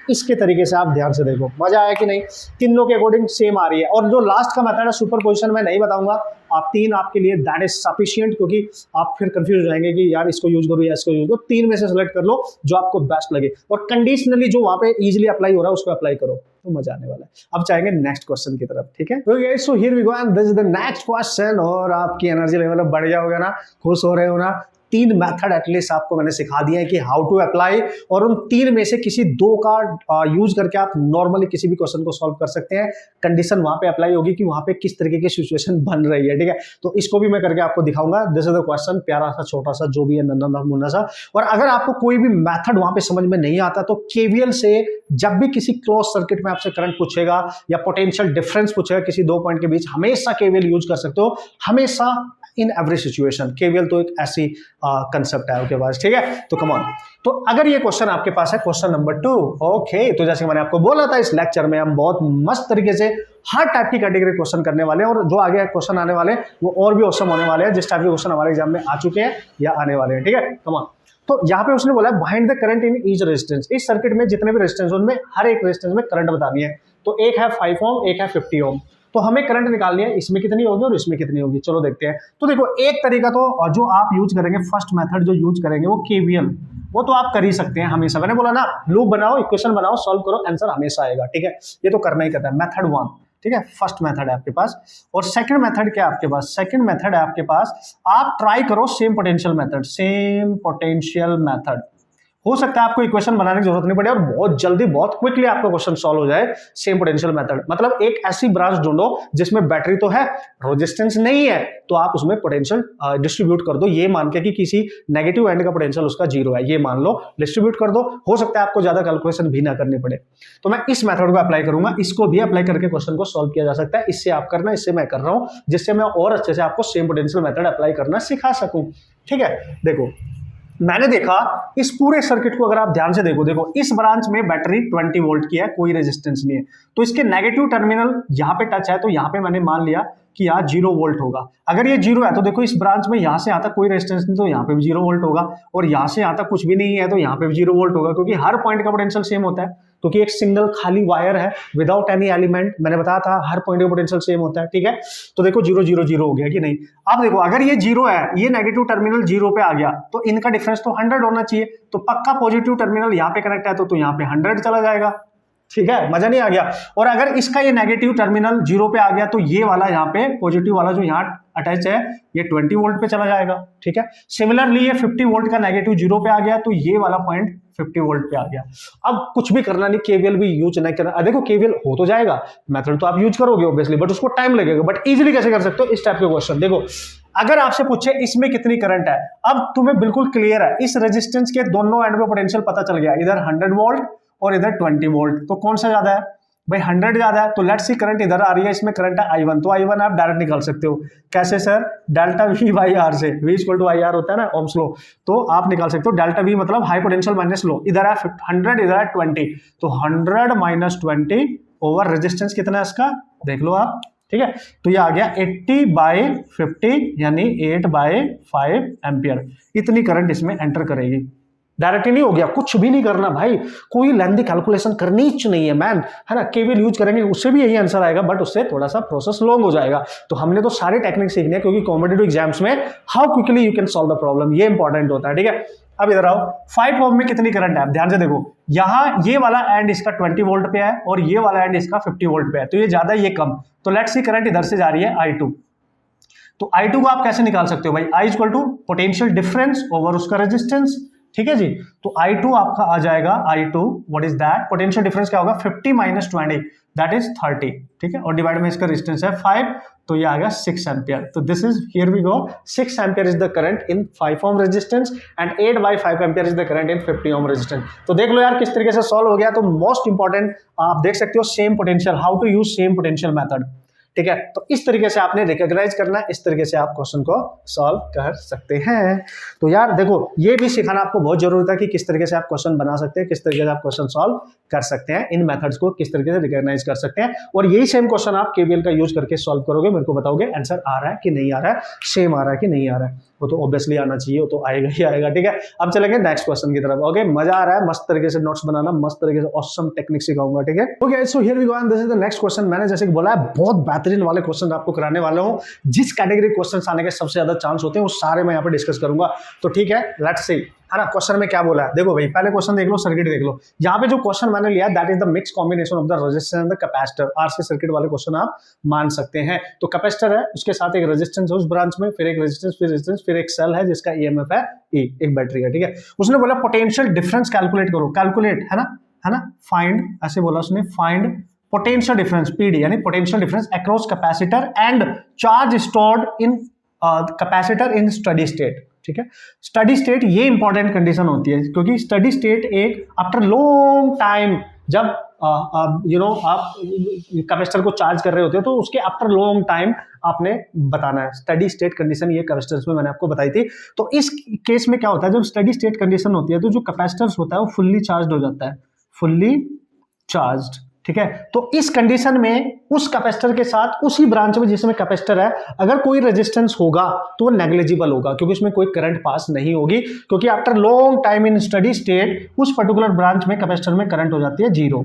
इसके तरीके से आप ध्यान से देखो। मजा आया कि नहीं? तीनों के अकॉर्डिंग सेम आ रही है। और जो लास्ट का मेथड है सुपर पोजिशन, मैं नहीं बताऊंगा, आप 3 आपके लिए दैट इज सफिशिएंट, क्योंकि आप फिर कंफ्यूज हो जाएंगे कि यार इसको यूज करो या इसको यूज करो। 3 में से सेलेक्ट कर लो जो आपको बेस्ट लगे, और कंडीशनली जो वहां पे इजीली अप्लाई हो रहा है उसको अप्लाई करो, तो मजा आने वाला है। अब चाहेंगे नेक्स्ट क्वेश्चन की तरफ। ठीक है, so here we go and this is the next question. और आपकी एनर्जी लेवल बढ़ जाओगे ना, खुश हो रहे हो ना। 3 मेथड एटलीस्ट आपको मैंने सिखा दिया है कि हाउ टू अप्लाई, और उन 3 में से किसी 2 का यूज करके आप नॉर्मली किसी भी क्वेश्चन को सॉल्व कर सकते हैं। कंडीशन वहां पे अप्लाई होगी कि वहां पे किस तरीके की सिचुएशन बन रही है। ठीक है, तो इसको भी मैं करके आपको दिखाऊंगा। दिस इज द क्वेश्चन, प्यारा सा छोटा सा जो भी है, नन्हा मुन्ना सा। और अगर आपको कोई भी मेथड वहां पे समझ में नहीं आता तो केवीएल से जब भी किसी क्लोज सर्किट में आपसे करंट पूछेगा या पोटेंशियल डिफरेंस पूछेगा किसी 2 पॉइंट के बीच, हमेशा केवीएल यूज कर सकते हो, हमेशा, इन एवरी सिचुएशन। केवीएल तो एक ऐसी कंसेप्ट है आपके पास। ठीक है, तो कम ऑन। तो अगर ये क्वेश्चन आपके पास है, क्वेश्चन नंबर 2, ओके, तो जैसे मैंने आपको बोला था इस लेक्चर में हम बहुत मस्त तरीके से हर टाइप की कैटेगरी क्वेश्चन करने वाले हैं, और जो आगे क्वेश्चन आने वाले हैं वो और भी औसम होने वाले हैं, जिस टाइप के क्वेश्चन हमारे एग्जाम में आ चुके हैं या आने वाले हैं। ठीक है, कम ऑन। तो यहाँ पे उसने बोला behind the current in each resistance, इस सर्किट में जितने भी रेजिस्टेंस उनमें हर एक रेजिस्टेंस में करंट बतानी है। तो एक है 5 ओम, एक है 50 ओम। तो हमें करंट निकालनी है, इसमें कितनी होगी और इसमें कितनी होगी। चलो देखते हैं। तो देखो, एक तरीका तो जो आप यूज करेंगे, फर्स्ट मेथड जो यूज करेंगे वो केवीएल, वो तो आप कर ही सकते हैं हमेशा। मैंने बोला ना, लूप बनाओ, इक्वेशन बनाओ, सॉल्व करो, आंसर हमेशा आएगा। ठीक है, ये तो करना ही करना है। मेथड 1, ठीक है, फर्स्ट मेथड है आपके पास। और सेकंड मेथड क्या है आपके पास? सेकंड मेथड है आपके पास, आप ट्राई करो same potential method. Same potential method हो सकता है आपको इक्वेशन बनाने की जरूरत नहीं पड़े और बहुत जल्दी, बहुत क्विकली आपका क्वेश्चन सॉल्व हो जाए। सेम पोटेंशियल मेथड मतलब एक ऐसी ब्रांच ढूंढो जिसमें बैटरी तो है, रेजिस्टेंस नहीं है, तो आप उसमें पोटेंशियल डिस्ट्रीब्यूट कर दो, ये मान के कि किसी नेगेटिव एंड का पोटेंशियल उसका 0 है, ये मान लो, डिस्ट्रीब्यूट कर दो। हो सकता है आपको ज्यादा कैलकुलेशन भी ना करनी पड़े। तो मैं इस मेथड को अप्लाई करूंगा, इसको भी अप्लाई करके क्वेश्चन को सॉल्व किया जा सकता है। इससे आप करना, इससे मैं कर रहा हूं, जिससे मैं और अच्छे से आपको सेम पोटेंशियल मेथड अप्लाई करना सिखा सकूं। ठीक है, देखो मैंने देखा इस पूरे सर्किट को अगर आप ध्यान से देखो, इस ब्रांच में बैटरी 20 वोल्ट की है, कोई रेजिस्टेंस नहीं है, तो इसके नेगेटिव टर्मिनल यहां पे टच है, तो यहां पे मैंने मान लिया कि यहाँ 0 वोल्ट होगा। अगर ये 0 है तो देखो इस ब्रांच में यहां से यहाँ तक कोई रेजिस्टेंस नहीं, तो यहाँ पे भी 0 वोल्ट होगा, और यहां से यहाँ तक कुछ भी नहीं है तो यहाँ पे भी 0 वोल्ट होगा, क्योंकि हर पॉइंट का पोटेंशियल सेम होता है, क्योंकि एक सिंगल खाली वायर है विदाउट एनी एलिमेंट। मैंने बताया था हर पॉइंट का पोटेंशियल सेम होता है। ठीक है, तो देखो 0 0 0 हो गया कि नहीं। अब देखो अगर ये 0 है, ये नेगेटिव टर्मिनल 0 पे आ गया, तो इनका डिफरेंस तो 100 होना चाहिए, तो पक्का पॉजिटिव टर्मिनल यहाँ पे कनेक्ट है तो यहाँ पे 100 चला जाएगा। ठीक है, मजा नहीं आ गया। और अगर इसका ये नेगेटिव टर्मिनल 0 पे आ गया तो ये वाला यहाँ पे पॉजिटिव वाला जो यहाँ अटैच है ये 20 वोल्ट पे चला जाएगा। ठीक है, सिमिलरली ये 50 वोल्ट का नेगेटिव 0 पे आ गया तो ये वाला पॉइंट 50 वोल्ट पे आ गया। अब कुछ भी करना नहीं, केवीएल भी यूज नहीं करना। देखो केवीएल हो तो जाएगा, मेथड तो आप यूज करोगे ऑब्वियसली, बट उसको टाइम लगेगा। बट इजीली कैसे कर सकते हो, इस टाइप के क्वेश्चन देखो, अगर आपसे पूछे इसमें कितनी करंट है, अब तुम्हें बिल्कुल क्लियर है, इस रेजिस्टेंस के दोनों एंड में पोटेंशियल पता चल गया, इधर 100 वोल्ट और इधर 20 वोल्ट, तो कौन सा ज्यादा है भाई? 100 ज्यादा है। तो लेट्स सी करंट इधर आ रही है, इसमें करंट है I1, तो I1 आप डायरेक्ट निकाल सकते हो। कैसे sir? Delta V by R से, V इक्वल टू IR होता है ना, ओम्स लॉ, तो आप निकाल सकते हो डेल्टा V मतलब हाई पोटेंशियल माइनस लो। इधर है 100, इधर है 20, तो 100 माइनस 20 ओवर रेजिस्टेंस कितना है इसका, देख लो आप। ठीक है, तो ये आ गया 80 बाई 50 यानी 8 बाई 5 एम्पियर। इतनी करंट इसमें एंटर करेगी। डायरेक्टली नहीं हो गया, कुछ भी नहीं करना भाई, कोई लेंथी कैलकुलेशन करनी ही नहीं है मैन, है ना। केवीएल यूज करेंगे उससे भी यही आंसर आएगा, बट उससे थोड़ा सा प्रोसेस लॉन्ग हो जाएगा। तो हमने तो सारे टेक्निक सीखने हैं, क्योंकि कॉम्पिटिटिव एग्जाम्स में how quickly you can solve the problem, ये इंपॉर्टेंट होता है। ठीक है, अब इधर आओ, 5 ओम में कितनी करंट है, ध्यान से देखो, यहाँ ये वाला एंड इसका 20 वोल्ट पे है और ये वाला एंड इसका 50 वोल्ट पे है, तो ये ज्यादा ये कम। तो लेट्स सी करंट इधर से जा रही है I2, तो I2 को आप कैसे निकाल सकते हो भाई? I equal to potential difference over उसका रेजिस्टेंस। ठीक है जी। तो I2 आपका आ जाएगा, I2 what is that, potential difference क्या होगा 50 माइनस 20 दैट इज 30, ठीक है, और डिवाइड में इसका रेजिस्टेंस है 5, तो ये आ गया 6 एम्पियर। तो this is here we go 6 ampere is the current in 5 ohm resistance and 8/5 ampere is the current in 50 ohm resistance. तो देख लो यार किस तरीके से सॉल्व हो गया। तो मोस्ट इंपॉर्टेंट आप देख सकते हो same potential, how to use same potential method, ठीक है। तो इस तरीके से आपने रिकॉग्नाइज करना है, इस तरीके से आप क्वेश्चन को सॉल्व कर सकते हैं। तो यार देखो ये भी सिखाना आपको बहुत जरूरत है कि किस तरीके से आप क्वेश्चन बना सकते हैं, किस तरीके से आप क्वेश्चन सॉल्व कर सकते हैं, इन मेथड्स को किस तरीके से रिकॉग्नाइज कर सकते हैं। और यही सेम क्वेश्चन आप केवीएल का यूज करके सॉल्व करोगे, मेरे को बताओगे आंसर आ रहा है कि नहीं आ रहा है, सेम आ रहा है कि नहीं आ रहा है। वो तो ऑब्वियसली आना चाहिए, वो तो आएगा ही आएगा, ठीक है। अब चलेंगे नेक्स्ट क्वेश्चन की तरफ। ओके, मजा आ रहा है, मस्त तरीके से नोट्स बनाना, मस्त तरीके से ऑसम टेक्निक सिखाऊंगा, ठीक है। Okay, so here we go and this is the next question. मैंने जैसे कि बोला है बहुत बेहतरीन वाले क्वेश्चन आपको कराने वाला हूं, जिस कैटेगरी क्वेश्चन आने के सबसे ज्यादा चांस होते हैं वो सारे मैं यहाँ पे डिस्कस करूंगा। तो ठीक है, लेट्स सी, है ना, क्वेश्चन में क्या बोला है। देखो भाई पहले क्वेश्चन देख लो, सर्किट देख लो। यहाँ पे जो क्वेश्चन मैंने लिया that is the mix combination of the resistance and the capacitor. RC circuit वाले क्वेश्चन आप मान सकते हैं। तो कैपेसिटर है, उसके साथ एक रेजिस्टेंस है उस ब्रांच में, फिर एक रेजिस्टेंस, फिर रेजिस्टेंस, फिर एक सेल है जिसका ईएमएफ है E, एक बैटरी है, ठीक है। उसने बोला पोटेंशियल डिफरेंस कैलकुलेट करो, कैलकुलेट, है ना, फाइंड, ऐसे बोला उसने, फाइंड पोटेंशियल डिफरेंस पीडी, यानी potential difference across capacitor and charge stored in capacitor in steady state, ठीक है। स्टडी स्टेट ये इंपॉर्टेंट कंडीशन होती है, क्योंकि स्टडी स्टेट एक आफ्टर लॉन्ग टाइम जब आप कैपेसिटर को चार्ज कर रहे होते हो तो उसके आफ्टर लॉन्ग टाइम आपने बताना है। स्टडी स्टेट कंडीशन ये कैपेसिटर्स में मैंने आपको बताई थी। तो इस केस में क्या होता है, जब स्टडी स्टेट कंडीशन होती है तो जो कैपेसिटर्स होता है वो फुल्ली चार्ज हो जाता है, फुल्ली चार्ज, ठीक है। तो इस कंडीशन में उस कैपेसिटर के साथ उसी ब्रांच में जिसमें कैपेसिटर है अगर कोई रेजिस्टेंस होगा तो वो नेग्लिजिबल होगा, क्योंकि उसमें कोई करंट पास नहीं होगी, क्योंकि after long time in steady state उस पर्टिकुलर ब्रांच में कैपेसिटर में करंट हो जाती है 0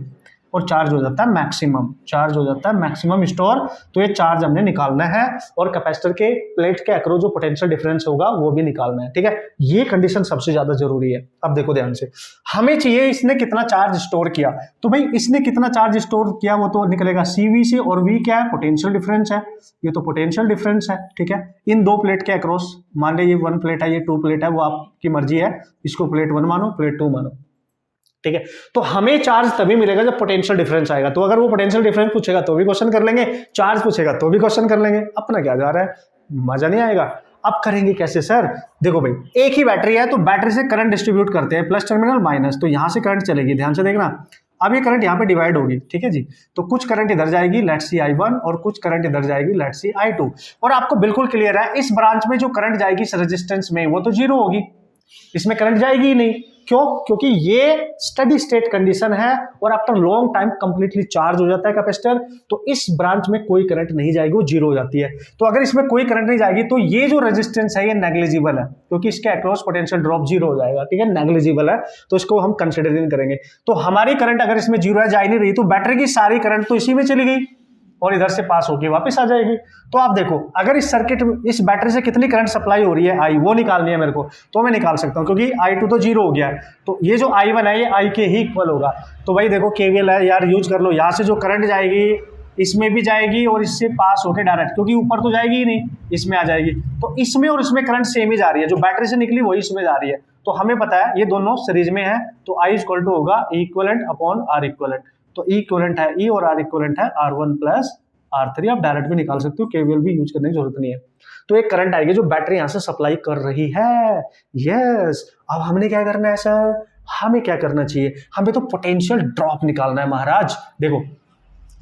और चार्ज हो जाता है मैक्सिमम, चार्ज हो जाता है मैक्सिमम स्टोर। तो ये चार्ज हमने निकालना है और कैपेसिटर के प्लेट के अक्रॉस जो पोटेंशियल डिफरेंस होगा वो भी निकालना है, ठीक है। ये कंडीशन सबसे ज्यादा जरूरी है। अब देखो ध्यान से, हमें चाहिए इसने कितना चार्ज स्टोर किया। तो भाई इसने कितना चार्ज स्टोर किया वो तो निकलेगा CV से, और V क्या है, पोटेंशियल डिफरेंस है, ये तो पोटेंशियल डिफरेंस है, ठीक है। इन दो प्लेट के अक्रॉस, मान लीजिए ये 1 प्लेट है, ये 2 प्लेट है, वो आपकी मर्जी है, इसको प्लेट 1 मानो, प्लेट 2 मानो, ठीक है। तो हमें चार्ज तभी मिलेगा जब पोटेंशियल डिफरेंस आएगा। तो अगर वो पोटेंशियल डिफरेंस पूछेगा तो भी क्वेश्चन कर लेंगे, चार्ज पूछेगा तो भी क्वेश्चन कर लेंगे, अपना क्या जा रहा है, मजा नहीं आएगा। अब करेंगे कैसे सर, देखो भाई एक ही बैटरी है तो बैटरी से करंट डिस्ट्रीब्यूट करते हैं, प्लस टर्मिनल माइनस, तो यहां से करंट चलेगी, ध्यान से देखना। अब ये करंट यहाँ पे डिवाइड होगी, ठीक है जी। तो कुछ करंट इधर जाएगी, लेट्स सी I1, और कुछ करंट इधर जाएगी, लेट्स सी I2। और आपको बिल्कुल क्लियर है इस ब्रांच में जो करंट जाएगी इस रेजिस्टेंस में वो तो 0 होगी, इसमें करंट जाएगी ही नहीं। क्यों? क्योंकि ये स्टडी स्टेट कंडीशन है और after long time completely charge हो जाता है कैपेसिटर, तो इस ब्रांच में कोई करंट नहीं जाएगी, वो 0 हो जाती है। तो अगर इसमें कोई करंट नहीं जाएगी तो ये जो रेजिस्टेंस है ये नेग्लिजिबल है, क्योंकि इसके अक्रॉस पोटेंशियल ड्रॉप 0 हो जाएगा, ठीक है, नेग्लिजिबल है, तो इसको हम कंसिडर नहीं करेंगे। तो हमारी करंट अगर इसमें 0 है, जा ही नहीं रही, तो बैटरी की सारी करंट तो इसी में चली गई और इधर से पास होके वापस आ जाएगी। तो आप देखो अगर इस सर्किट में इस बैटरी से कितनी करंट सप्लाई हो रही है, I, वो निकालनी है मेरे को, तो मैं निकाल सकता हूं, क्योंकि I2 तो 0 हो गया है, तो ये जो I1 है ये I के ही इक्वल होगा। तो भाई देखो KVL है यार, यूज कर लो। यहाँ से जो करंट जाएगी इसमें भी जाएगी और इससे पास होके डायरेक्ट, क्योंकि ऊपर तो जाएगी ही नहीं, इसमें आ जाएगी। तो इसमें और इसमें करंट सेम ही जा रही है, जो बैटरी से निकली वही इसमें जा रही है। तो हमें पता है ये दोनों सीरीज में है, तो I इक्वल टू होगा इक्वलेंट अपॉन R इक्वलेंट। तो E इक्वलेंट है E और R इक्वलेंट है R1 प्लस R3। आप डायरेक्ट भी निकाल सकते हो, केवीएल भी यूज करने की जरूरत नहीं है। तो एक करंट आएगी जो बैटरी यहां से सप्लाई कर रही है, यस। अब हमने क्या करना है सर, हमें क्या करना चाहिए, हमें तो पोटेंशियल ड्रॉप निकालना है महाराज। देखो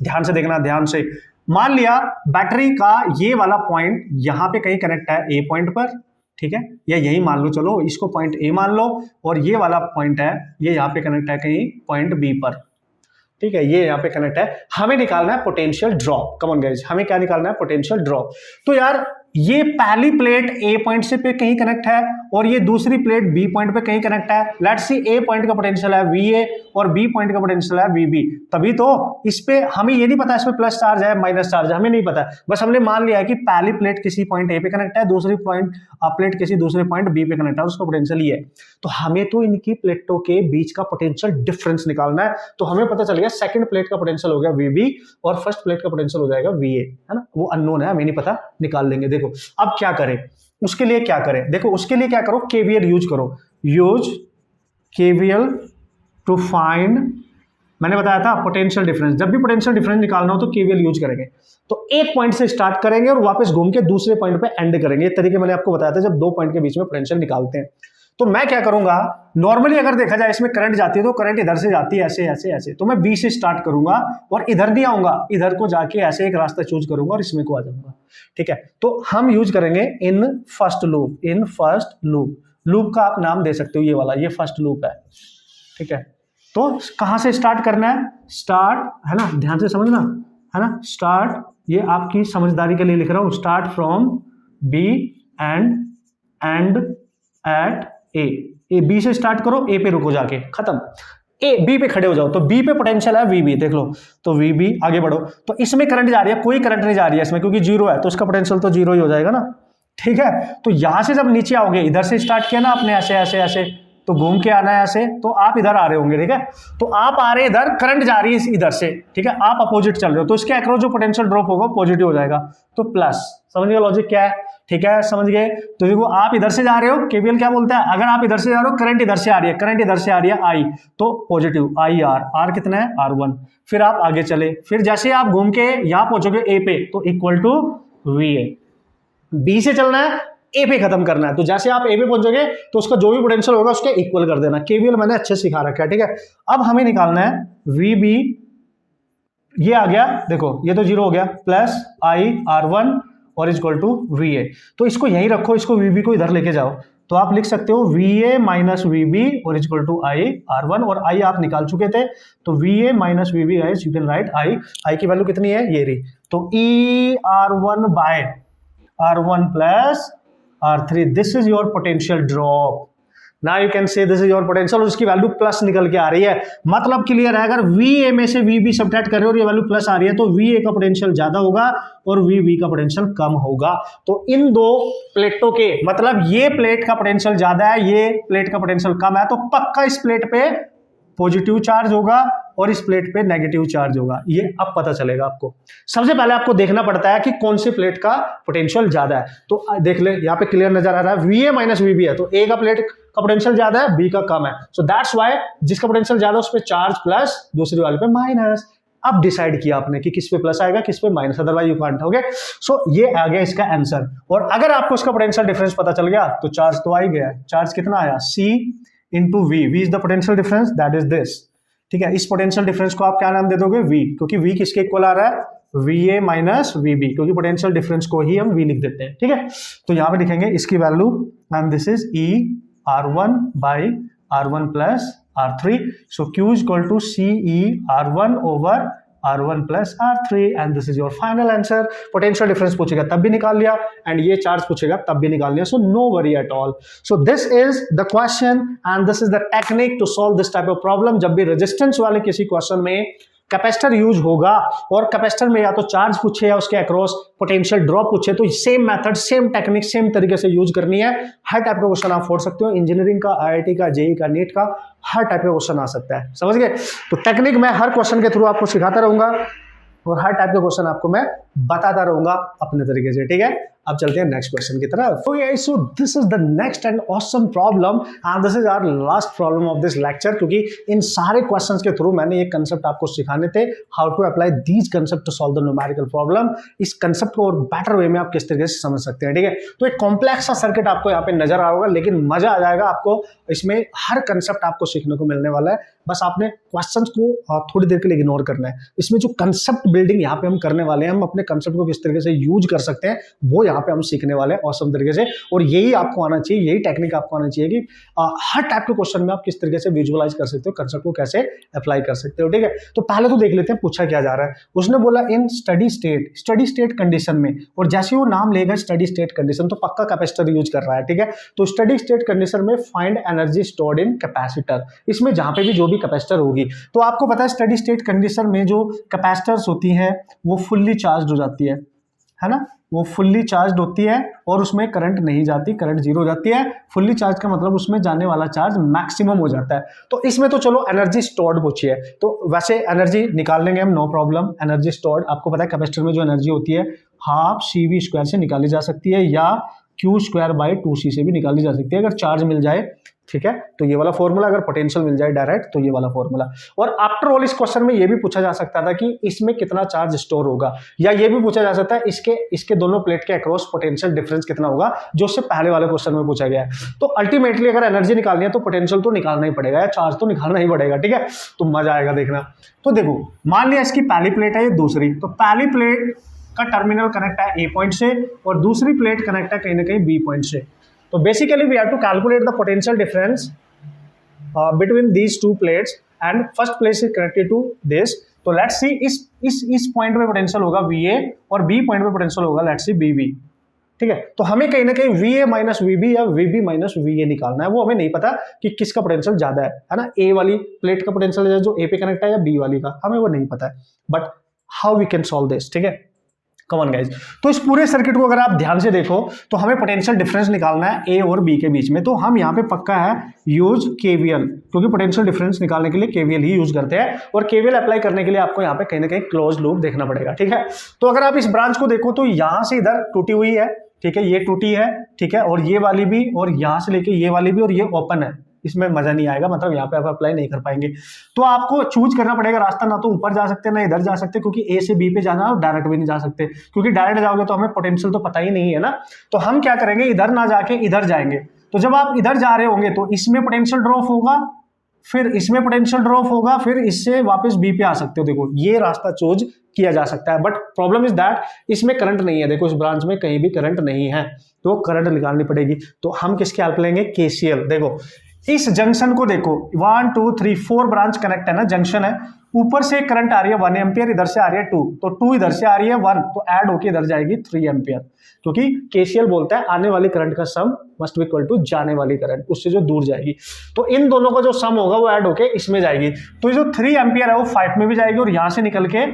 ध्यान से देखना, ध्यान से। मान लिया बैटरी का ये वाला पॉइंट यहां पे कहीं कनेक्ट है A पॉइंट पर, ठीक है, या यही मान लो, चलो इसको पॉइंट A मान लो, और ये वाला पॉइंट है ये यहाँ पे कनेक्ट है कहीं पॉइंट B पर, ठीक है, ये यहाँ पे कनेक्ट है। हमें निकालना है potential drop. Come on guys, हमें क्या निकालना है, पोटेंशियल ड्रॉप। तो यार ये पहली प्लेट A पॉइंट से पे कहीं कनेक्ट है और ये दूसरी प्लेट B पॉइंट पे कहीं कनेक्ट है। लेट्स सी A पॉइंट का पोटेंशियल है VA और B पॉइंट का पोटेंशियल है VB। तभी तो इस पे हमें ये नहीं पता इसमें प्लस चार्ज है माइनस चार्ज है, हमें नहीं पता, बस हमने मान लिया है कि पहली प्लेट किसी पॉइंट A पे कनेक्ट है, दूसरी प्लेट किसी दूसरे पॉइंट B पे कनेक्ट है, उसका पोटेंशियल ये है। तो हमें तो इनकी प्लेटों के बीच का पोटेंशियल डिफरेंस निकालना है। तो हमें पता चल गया सेकंड प्लेट का पोटेंशियल हो गया VB और फर्स्ट प्लेट का पोटेंशियल हो जाएगा VA, है ना, वो अननोन है, हमें नहीं पता, निकाल लेंगे। देखो अब क्या करें, उसके लिए क्या करें, देखो उसके लिए क्या करो, केवीएल यूज करो, यूज केवीएल टू फाइंड, मैंने बताया था पोटेंशियल डिफरेंस, जब भी पोटेंशियल डिफरेंस निकालना हो तो केवीएल यूज करेंगे। तो एक पॉइंट से स्टार्ट करेंगे और वापस घूम के दूसरे पॉइंट पे एंड करेंगे। ये तरीके मैंने आपको बताया था जब दो पॉइंट के बीच में पोटेंशियल निकालते हैं। तो मैं क्या करूंगा, नॉर्मली अगर देखा जाए इसमें करंट जाती है तो करंट इधर से जाती है ऐसे ऐसे ऐसे, तो मैं बी से स्टार्ट करूंगा और इधर नहीं आऊंगा, इधर को जाके ऐसे एक रास्ता चूज करूंगा और इसमें को आ जाऊंगा। ठीक है, तो हम यूज करेंगे in first loop. In first loop, loop का आप नाम दे सकते हो ये वाला, ये फर्स्ट लूप है। ठीक है, तो कहां से स्टार्ट करना है, स्टार्ट है ना, ध्यान से समझना है ना, स्टार्ट, ये आपकी समझदारी के लिए लिख रहा हूं, start from B and at A B से स्टार्ट करो, ए पे रुको जाके, खत्म। ए बी पे खड़े हो जाओ, तो बी पे पोटेंशियल है वी बी, देख लो, तो वी बी आगे बढ़ो, तो इसमें करंट जा रही है, कोई करंट नहीं जा रही है इसमें क्योंकि जीरो है, तो इसका पोटेंशियल तो जीरो ही हो जाएगा ना। ठीक है, तो यहां से जब नीचे आओगे, इधर से स्टार्ट किया ना आपने ऐसे ऐसे ऐसे, तो घूम के आना है ऐसे, तो आप इधर आ रहे होंगे। ठीक है, तो आप आ रहे इधर, करंट जा रही है इधर से, ठीक है, आप अपोजिट चल रहे हो, तो इसके अक्रॉस जो पोटेंशियल ड्रॉप होगा पॉजिटिव हो जाएगा, तो प्लस। समझ गए लॉजिक क्या है? ठीक है, समझ गए। तो देखो आप इधर से जा रहे हो, केवीएल क्या बोलता है, अगर आप इधर से जा रहे हो, करंट इधर से आ रही है, करंट इधर से आ रही है आई, तो पॉजिटिव आई आर, आर कितना है R1, फिर आप आगे चले, फिर जैसे आप घूम के यहां पहुंचोगे ए पे, तो equal to V A, B से चलना है, ए पे खत्म करना है, तो जैसे आप ए पे पहुंचोगे तो उसका जो भी पोटेंशियल होगा उसके इक्वल कर देना। केवीएल मैंने अच्छे से सिखा रखा है। ठीक है, अब हमें निकालना है वी बी, ये आ गया, देखो ये तो जीरो हो गया, प्लस आई R1 और इक्वल टू वी ए, तो इसको यहीं रखो, इसको वी बी को इधर लेके जाओ, तो आप लिख सकते हो V A minus V B और इक्वल टू आई R1, और आई आप निकाल चुके थे, तो V A minus V B guys, you can write I की वैल्यू कितनी है, ये रही, तो E R1 by R1 plus R3, this is your potential drop. Now you can say this is your potential, और उसकी वैल्यू प्लस निकल के आ रही है, मतलब क्लियर है, अगर VA में से VB सब्ट्रैक्ट कर रहे हो और ये वैल्यू प्लस आ रही है, तो VA का पोटेंशियल ज्यादा होगा और VB का पोटेंशियल कम होगा। तो इन दो प्लेटों के, मतलब ये प्लेट का पोटेंशियल ज्यादा है, ये प्लेट का पोटेंशियल कम है, तो पक्का इस प्लेट पे पॉजिटिव चार्ज होगा और इस प्लेट पे नेगेटिव चार्ज होगा, ये अब पता चलेगा आपको। सबसे पहले आपको देखना पड़ता है कि कौन सी प्लेट का पोटेंशियल ज्यादा है, तो देख ले यहाँ पे क्लियर नजर आ रहा है, VA माइनस VB है, तो ए का प्लेट का पोटेंशियल ज्यादा है, बी का कम है, सो दैट्स व्हाई जिसका पोटेंशियल ज्यादा उस पे चार्ज प्लस, दूसरी वाले पे माइनस। अब डिसाइड किया आपने कि किस पे प्लस आएगा किस पे minus, otherwise you can't. Okay, so ये आ गया इसका आंसर, और अगर आपको इसका पोटेंशियल डिफरेंस पता चल गया तो चार्ज तो आ ही गया। चार्ज कितना आया, C इंटू वी, V is the potential difference, that is this. ठीक है, इस पोटेंशियल डिफरेंस को आप क्या नाम दे दोगे, V, क्योंकि V किसके इक्वल आ रहा है, VA माइनस VB, क्योंकि पोटेंशियल डिफरेंस को ही हम V लिख देते हैं। ठीक है, तो यहां पे लिखेंगे इसकी value, and this is E R1 by R1 plus R3, so Q is equal to CE R1 over R1 plus R3, and this is your final answer. Potential difference पूछेगा तब भी निकाल लिया, एंड ये चार्ज पूछेगा तब भी निकाल लिया, so no worry at all. So this is the question and this is the technique to solve this type of problem. जब भी रेजिस्टेंस वाले किसी क्वेश्चन में कैपेसिटर यूज होगा और कैपेसिटर में या तो चार्ज पूछे या उसके अक्रॉस पोटेंशियल ड्रॉप पूछे, तो same method, same technique, same तरीके से यूज करनी है। हर टाइप का क्वेश्चन आप फोड़ सकते हो, इंजीनियरिंग का, IIT का, JEE का, नीट का, हर टाइप का क्वेश्चन आ सकता है। समझ गए? तो टेक्निक मैं हर क्वेश्चन के थ्रू आपको सिखाता रहूंगा और हर टाइप के क्वेश्चन आपको मैं बताता रहूंगा अपने तरीके से। ठीक है, अब चलते हैं नेक्स्ट क्वेश्चन की तरफ। Okay, so this is the next and awesome problem and this is our last problem of this lecture, क्योंकि इन सारे क्वेश्चंस के थ्रू मैंने एक कंसेप्ट आपको सिखाने थे, how to apply these concept to solve the numerical problem. इस कंसेप्ट को और बेटर वे में आप किस तरीके से समझ सकते हैं। ठीक है, तो एक कॉम्प्लेक्स सा सर्किट आपको यहाँ पे नजर आ होगा, लेकिन मजा आ जाएगा आपको इसमें। हर कंसेप्ट आपको सीखने को मिलने वाला है, बस आपने क्वेश्चंस को थोड़ी देर के लिए इग्नोर करना है। इसमें जो कंसेप्ट बिल्डिंग यहाँ पे हम करने वाले हैं, हम अपने कंसेप्ट को किस तरीके से यूज कर सकते हैं, वो यहाँ पे हम सीखने वाले हैं ऑसम तरीके से। और यही आपको आना चाहिए, यही टेक्निक आपको आना चाहिए कि हर टाइप के क्वेश्चन में आप किस तरीके से विजुअलाइज कर सकते हो, कंसेप्ट को कैसे अप्लाई कर सकते हो। ठीक है, तो पहले तो देख लेते हैं पूछा क्या जा रहा है। उसने बोला इन स्टडी स्टेट कंडीशन में, और जैसे वो नाम लेगा स्टडी स्टेट कंडीशन, तो पक्का कैपेसिटर यूज कर रहा है। ठीक है, तो स्टडी स्टेट कंडीशन में find energy stored in capacitor, इसमें जहां पे भी जो भी कैपेसिटर होगी, तो आपको पता है स्टडी स्टेट कंडीशन में जो कैपेसिटर्स होती हैं वो फुल्ली चार्ज हो जाती है ना, वो फुल्ली चार्ज होती है और उसमें करंट नहीं जाती, करंट जीरो हो जाती है। फुल्ली चार्ज का मतलब उसमें जाने वाला चार्ज मैक्सिमम हो जाता है। तो इसमें तो चलो एनर्जी स्टोर्ड पूछी है, तो वैसे एनर्जी निकाल लेंगे हम, नो प्रॉब्लम। एनर्जी स्टोर्ड, आपको पता है कैपेसिटर में जो एनर्जी होती है हाफ CV² से निकाली जा सकती है, या Q² बाई 2C से भी निकाली जा सकती है, अगर चार्ज मिल जाए ठीक है, तो ये वाला फॉर्मूला, अगर पोटेंशियल मिल जाए डायरेक्ट तो ये वाला फॉर्मूला। और आफ्टर ऑल इस क्वेश्चन में ये भी पूछा जा सकता था कि इसमें कितना चार्ज स्टोर होगा, या ये भी पूछा जा सकता है इसके दोनों प्लेट के अक्रॉस पोटेंशियल डिफरेंस कितना होगा, जो उससे पहले वाले क्वेश्चन में पूछा गया है। तो अल्टीमेटली अगर एनर्जी निकालनी है तो पोटेंशियल तो निकालना ही पड़ेगा, या चार्ज तो निकालना ही पड़ेगा, ठीक है। तो मजा आएगा देखना। तो देखो, मान लिया इसकी पहली प्लेट है, ये दूसरी, तो पहली प्लेट का टर्मिनल कनेक्ट है ए पॉइंट से और दूसरी प्लेट कनेक्ट है कहीं ना कहीं बी पॉइंट से। तो basically we have to calculate the potential difference between these two plates and first place is connected to this. तो लेट्स सी इस पॉइंट पे पोटेंशियल होगा VA और बी पॉइंट पे पोटेंशियल होगा लेट्स सी BB, ठीक है। तो हमें कहीं ना कहीं VA माइनस VB या VB माइनस VA निकालना है। वो हमें नहीं पता कि किसका पोटेंशियल ज्यादा है ना, ए वाली प्लेट का पोटेंशियल जो ए पे कनेक्ट है या बी वाली का, हमें वो नहीं पता है। But how we can solve this, ठीक है, कम ऑन गाइस। तो इस पूरे सर्किट को अगर आप ध्यान से देखो तो हमें पोटेंशियल डिफरेंस निकालना है ए और बी के बीच में। तो हम यहाँ पे पक्का है यूज KVL, क्योंकि पोटेंशियल डिफरेंस निकालने के लिए KVL ही यूज करते हैं, और KVL अप्लाई करने के लिए आपको यहाँ पे कहीं ना कहीं क्लोज लूप देखना पड़ेगा, ठीक है। तो अगर आप इस ब्रांच को देखो तो यहाँ से इधर टूटी हुई है, ठीक है, ये टूटी है, ठीक है, और ये वाली भी, और यहाँ से लेके ये वाली भी, और ये ओपन है। इसमें मजा नहीं आएगा, मतलब यहाँ पे आप अप्लाई नहीं कर पाएंगे। तो आपको चूज करना पड़ेगा रास्ता, ना तो ऊपर जा सकते ना इधर जा सकते, क्योंकि ए से बी पे जाना है, और डायरेक्ट भी नहीं जा सकते, क्योंकि डायरेक्ट जाओगे तो हमें पोटेंशियल तो पता ही नहीं है ना। तो हम क्या करेंगे, इधर ना जाके इधर जाएंगे। तो जब आप इधर जा रहे होंगे तो इसमें पोटेंशियल ड्रॉप होगा, फिर इसमें पोटेंशियल ड्रॉप होगा, फिर इससे वापस बी पे आ सकते हो। देखो ये रास्ता चूज किया जा सकता है, बट प्रॉब्लम इज दैट इसमें करंट नहीं है। देखो इस ब्रांच में कहीं भी करंट नहीं है, तो करंट निकालनी पड़ेगी। तो हम किसकी हेल्प लेंगे, KCL। देखो इस जंक्शन को देखो, 1 2 3 4 ब्रांच कनेक्ट है ना, जंक्शन है। ऊपर से करंट आ रही है 1 एम्पियर, इधर से आ रही है 2, तो 2 इधर से आ रही है 1, तो ऐड होके इधर जाएगी 3 एम्पियर, क्योंकि KCL बोलता है आने वाली करंट का सम मस्ट बी इक्वल टू जाने वाली करंट, उससे जो दूर जाएगी। तो इन दोनों का जो सम होगा वो ऐड होके इसमें जाएगी। तो ये जो 3 एम्पियर है वो 5 में भी जाएगी, और यहां से निकल के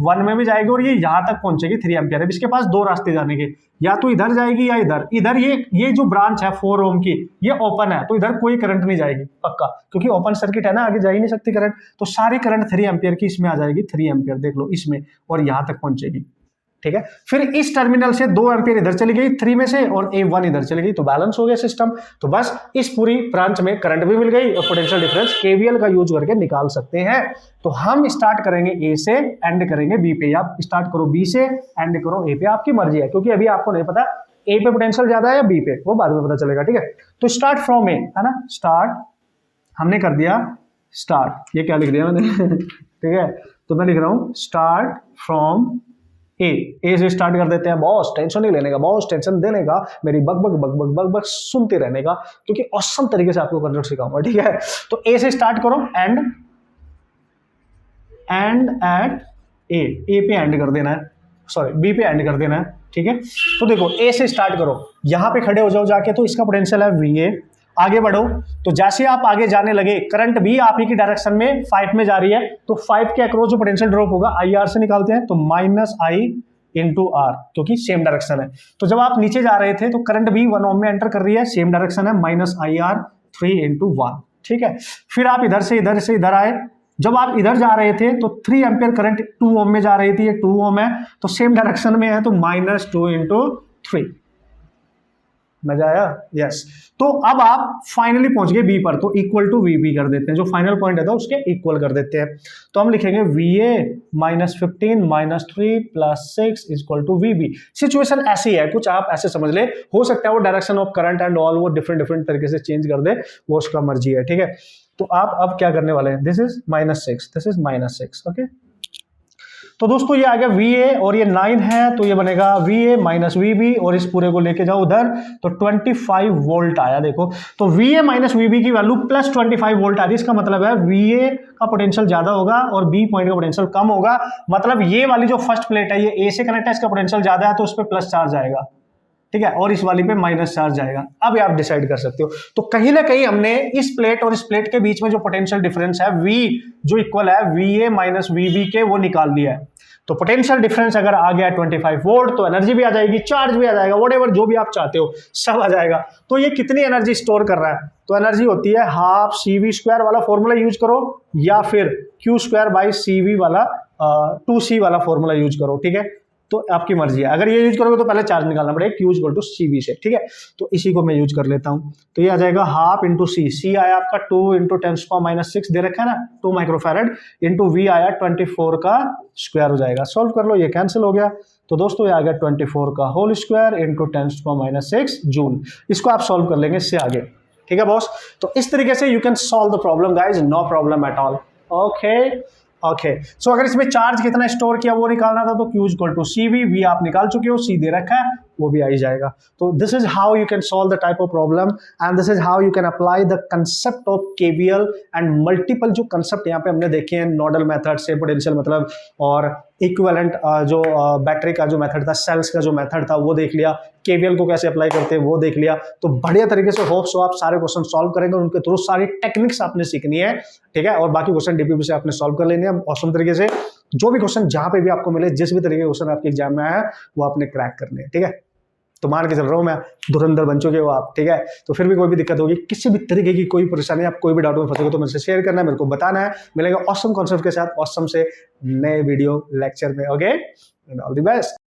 1 में भी जाएगी, और ये यहां तक पहुंचेगी 3 एम्पियर है। इसके पास 2 रास्ते जाने के, या तो इधर जाएगी या इधर। इधर ये जो ब्रांच है 4 ओम की, ये ओपन है, तो इधर कोई करंट नहीं जाएगी पक्का, क्योंकि ओपन सर्किट है ना, आगे जा ही नहीं सकती करंट। तो सारी करंट 3 एम्पियर की इसमें आ जाएगी, 3 एम्पियर देख लो इसमें, और यहां तक पहुंचेगी, ठीक है। फिर इस टर्मिनल से 2 एम्पियर इधर चली गई 3 में से, और A1 इधर चली गई, तो बैलेंस हो गया सिस्टम। तो बस इस पूरी ब्रांच में करंट भी मिल गई, और पोटेंशियल डिफरेंस KVL का यूज करके निकाल सकते हैं। तो हम स्टार्ट करेंगे A से, एंड करेंगे B पे, या स्टार्ट करो B से, एंड करो A पे, आपकी मर्जी है, क्योंकि अभी आपको नहीं पता A पे पोटेंशियल ज्यादा है या B पे, वो बाद में पता चलेगा, ठीक है। तो स्टार्ट फ्रॉम A है ना, स्टार्ट हमने कर दिया स्टार्ट, ये क्या लिख दिया मैंने ठीक है। तो मैं लिख रहा हूं स्टार्ट फ्रॉम ए से स्टार्ट कर देते हैं। बॉस टेंशन नहीं लेने का, बॉस टेंशन देने का, मेरी बक बक बक बक बक बक सुनते रहने का, क्योंकि औसम तरीके से आपको कंसेप्ट सिखाऊंगा, ठीक है। तो ए से स्टार्ट करो, एंड एट ए पे एंड कर देना है, सॉरी बी पे एंड कर देना है, ठीक है। तो देखो ए से स्टार्ट करो, यहां पे खड़े हो जाओ जाके, तो इसका पोटेंशियल है VA। आगे बढ़ो, तो जैसे आप आगे जाने लगे, करंट भी आप ही की डायरेक्शन में 5 में जा रही है, तो 5 के अक्रॉस जो पोटेंशियल ड्रॉप होगा IR से निकालते हैं, तो -I × R, क्योंकि सेम डायरेक्शन है। तो जब आप नीचे जा रहे थे तो करंट भी 1 ओम में एंटर कर रही है, सेम डायरेक्शन है, -IR 3 × 1, ठीक है। फिर आप इधर से इधर आए, जब आप इधर जा रहे थे तो 3 एम्पियर करंट 2 ओम में जा रही थी, ये 2 ओम है, तो सेम डायरेक्शन में है, तो -2 × 3। मजा आया, यस। तो अब आप फाइनली पहुंच गए बी पर, तो इक्वल टू VB कर देते हैं, जो फाइनल पॉइंट है तो उसके इक्वल कर देते हैं। तो हम लिखेंगे VA -15 -3 +6 = VB। सिचुएशन ऐसी है, कुछ आप ऐसे समझ ले, हो सकता है वो direction of current and all वो डिफरेंट तरीके से चेंज कर दे, वो उसका मर्जी है, ठीक है। तो आप अब क्या करने वाले हैं, this is -6, this is -6, okay. तो दोस्तों ये आ गया VA, और ये 9 है, तो ये बनेगा VA - VB, और इस पूरे को लेके जाओ उधर, तो 25 वोल्ट आया। देखो तो VA - VB की वैल्यू +25 वोल्ट आ रही है। इसका मतलब है VA का पोटेंशियल ज्यादा होगा और B पॉइंट का पोटेंशियल कम होगा। मतलब ये वाली जो फर्स्ट प्लेट है, ये A से कनेक्ट है, इसका पोटेंशियल ज्यादा है, तो उस पर प्लस चार्ज आएगा, ठीक है, और इस वाली पे माइनस चार्ज आएगा। अब आप डिसाइड कर सकते हो। तो कहीं ना कहीं हमने इस प्लेट और इस प्लेट के बीच में जो पोटेंशियल डिफरेंस है V, जो इक्वल है VA - VB के, वो निकाल लिया है। तो पोटेंशियल डिफरेंस अगर आ गया 25 वोल्ट, तो एनर्जी भी आ जाएगी, चार्ज भी आ जाएगा, व्हाटएवर जो भी आप चाहते हो सब आ जाएगा। तो ये कितनी एनर्जी स्टोर कर रहा है, तो एनर्जी होती है हाफ CV² वाला फॉर्मूला यूज करो, या फिर Q² / CV वाला 2C वाला फॉर्मूला यूज करो, ठीक है। तो आपकी मर्जी है। अगर ये यूज करोगे तो पहले चार्ज निकालना पड़ेगा, Q इक्वल टू CV से, ठीक है। तो इसी को मैं यूज कर लेता हूं, तो ये आ जाएगा हाफ इंटू सी आया आपका 2 इंटू 10⁻⁶ दे रखा है ना, 2 माइक्रोफैरड इंटू V आया 24 का स्क्वायर हो जाएगा। सॉल्व कर लो, ये कैंसिल हो गया। तो दोस्तों ये आ गया 24 का होल स्क्वायर इंटू 10⁻⁶ जूल। इसको आप सॉल्व कर लेंगे इससे आगे, ठीक है बॉस। तो इस तरीके से you can solve the problem guys, no problem at all. Okay so अगर इसमें चार्ज कितना स्टोर किया वो निकालना था, तो Q equal to CV, V आप निकाल चुके हो, C दे रखा है, वो भी आ ही जाएगा। तो this is how you can solve the type of problem and this is how you can apply the concept of KVL and multiple जो कंसेप्ट यहाँ पे हमने देखे हैं, नोडल मेथड से पोटेंशियल मतलब, और इक्विवेलेंट जो बैटरी का जो मेथड था, सेल्स का जो मेथड था वो देख लिया, KVL को कैसे अप्लाई करते हैं वो देख लिया। तो बढ़िया तरीके से होप्स हो आप सारे क्वेश्चन सॉल्व करेंगे, उनके थ्रू सारी टेक्निक्स आपने सीखनी है, ठीक है। और बाकी क्वेश्चन DPP से आपने सॉल्व कर लेने हैं औसम तरीके से। जो भी क्वेश्चन जहां पे भी आपको मिले, जिस भी तरीके के क्वेश्चन आपके एग्जाम में आया वो आपने क्रैक करने हैं, ठीक है। तो मान के चल रहा हूँ मैं, धुरंधर बन चुके हो आप, ठीक है। तो फिर भी कोई भी दिक्कत होगी, किसी भी तरीके की कोई परेशानी, आप कोई भी डाउट में फंसोगे तो मुझसे शेयर करना है, मेरे को बताना है। मिलेंगे ऑसम कॉन्सेप्ट के साथ, ऑसम से नए वीडियो लेक्चर में, ओके। All the best.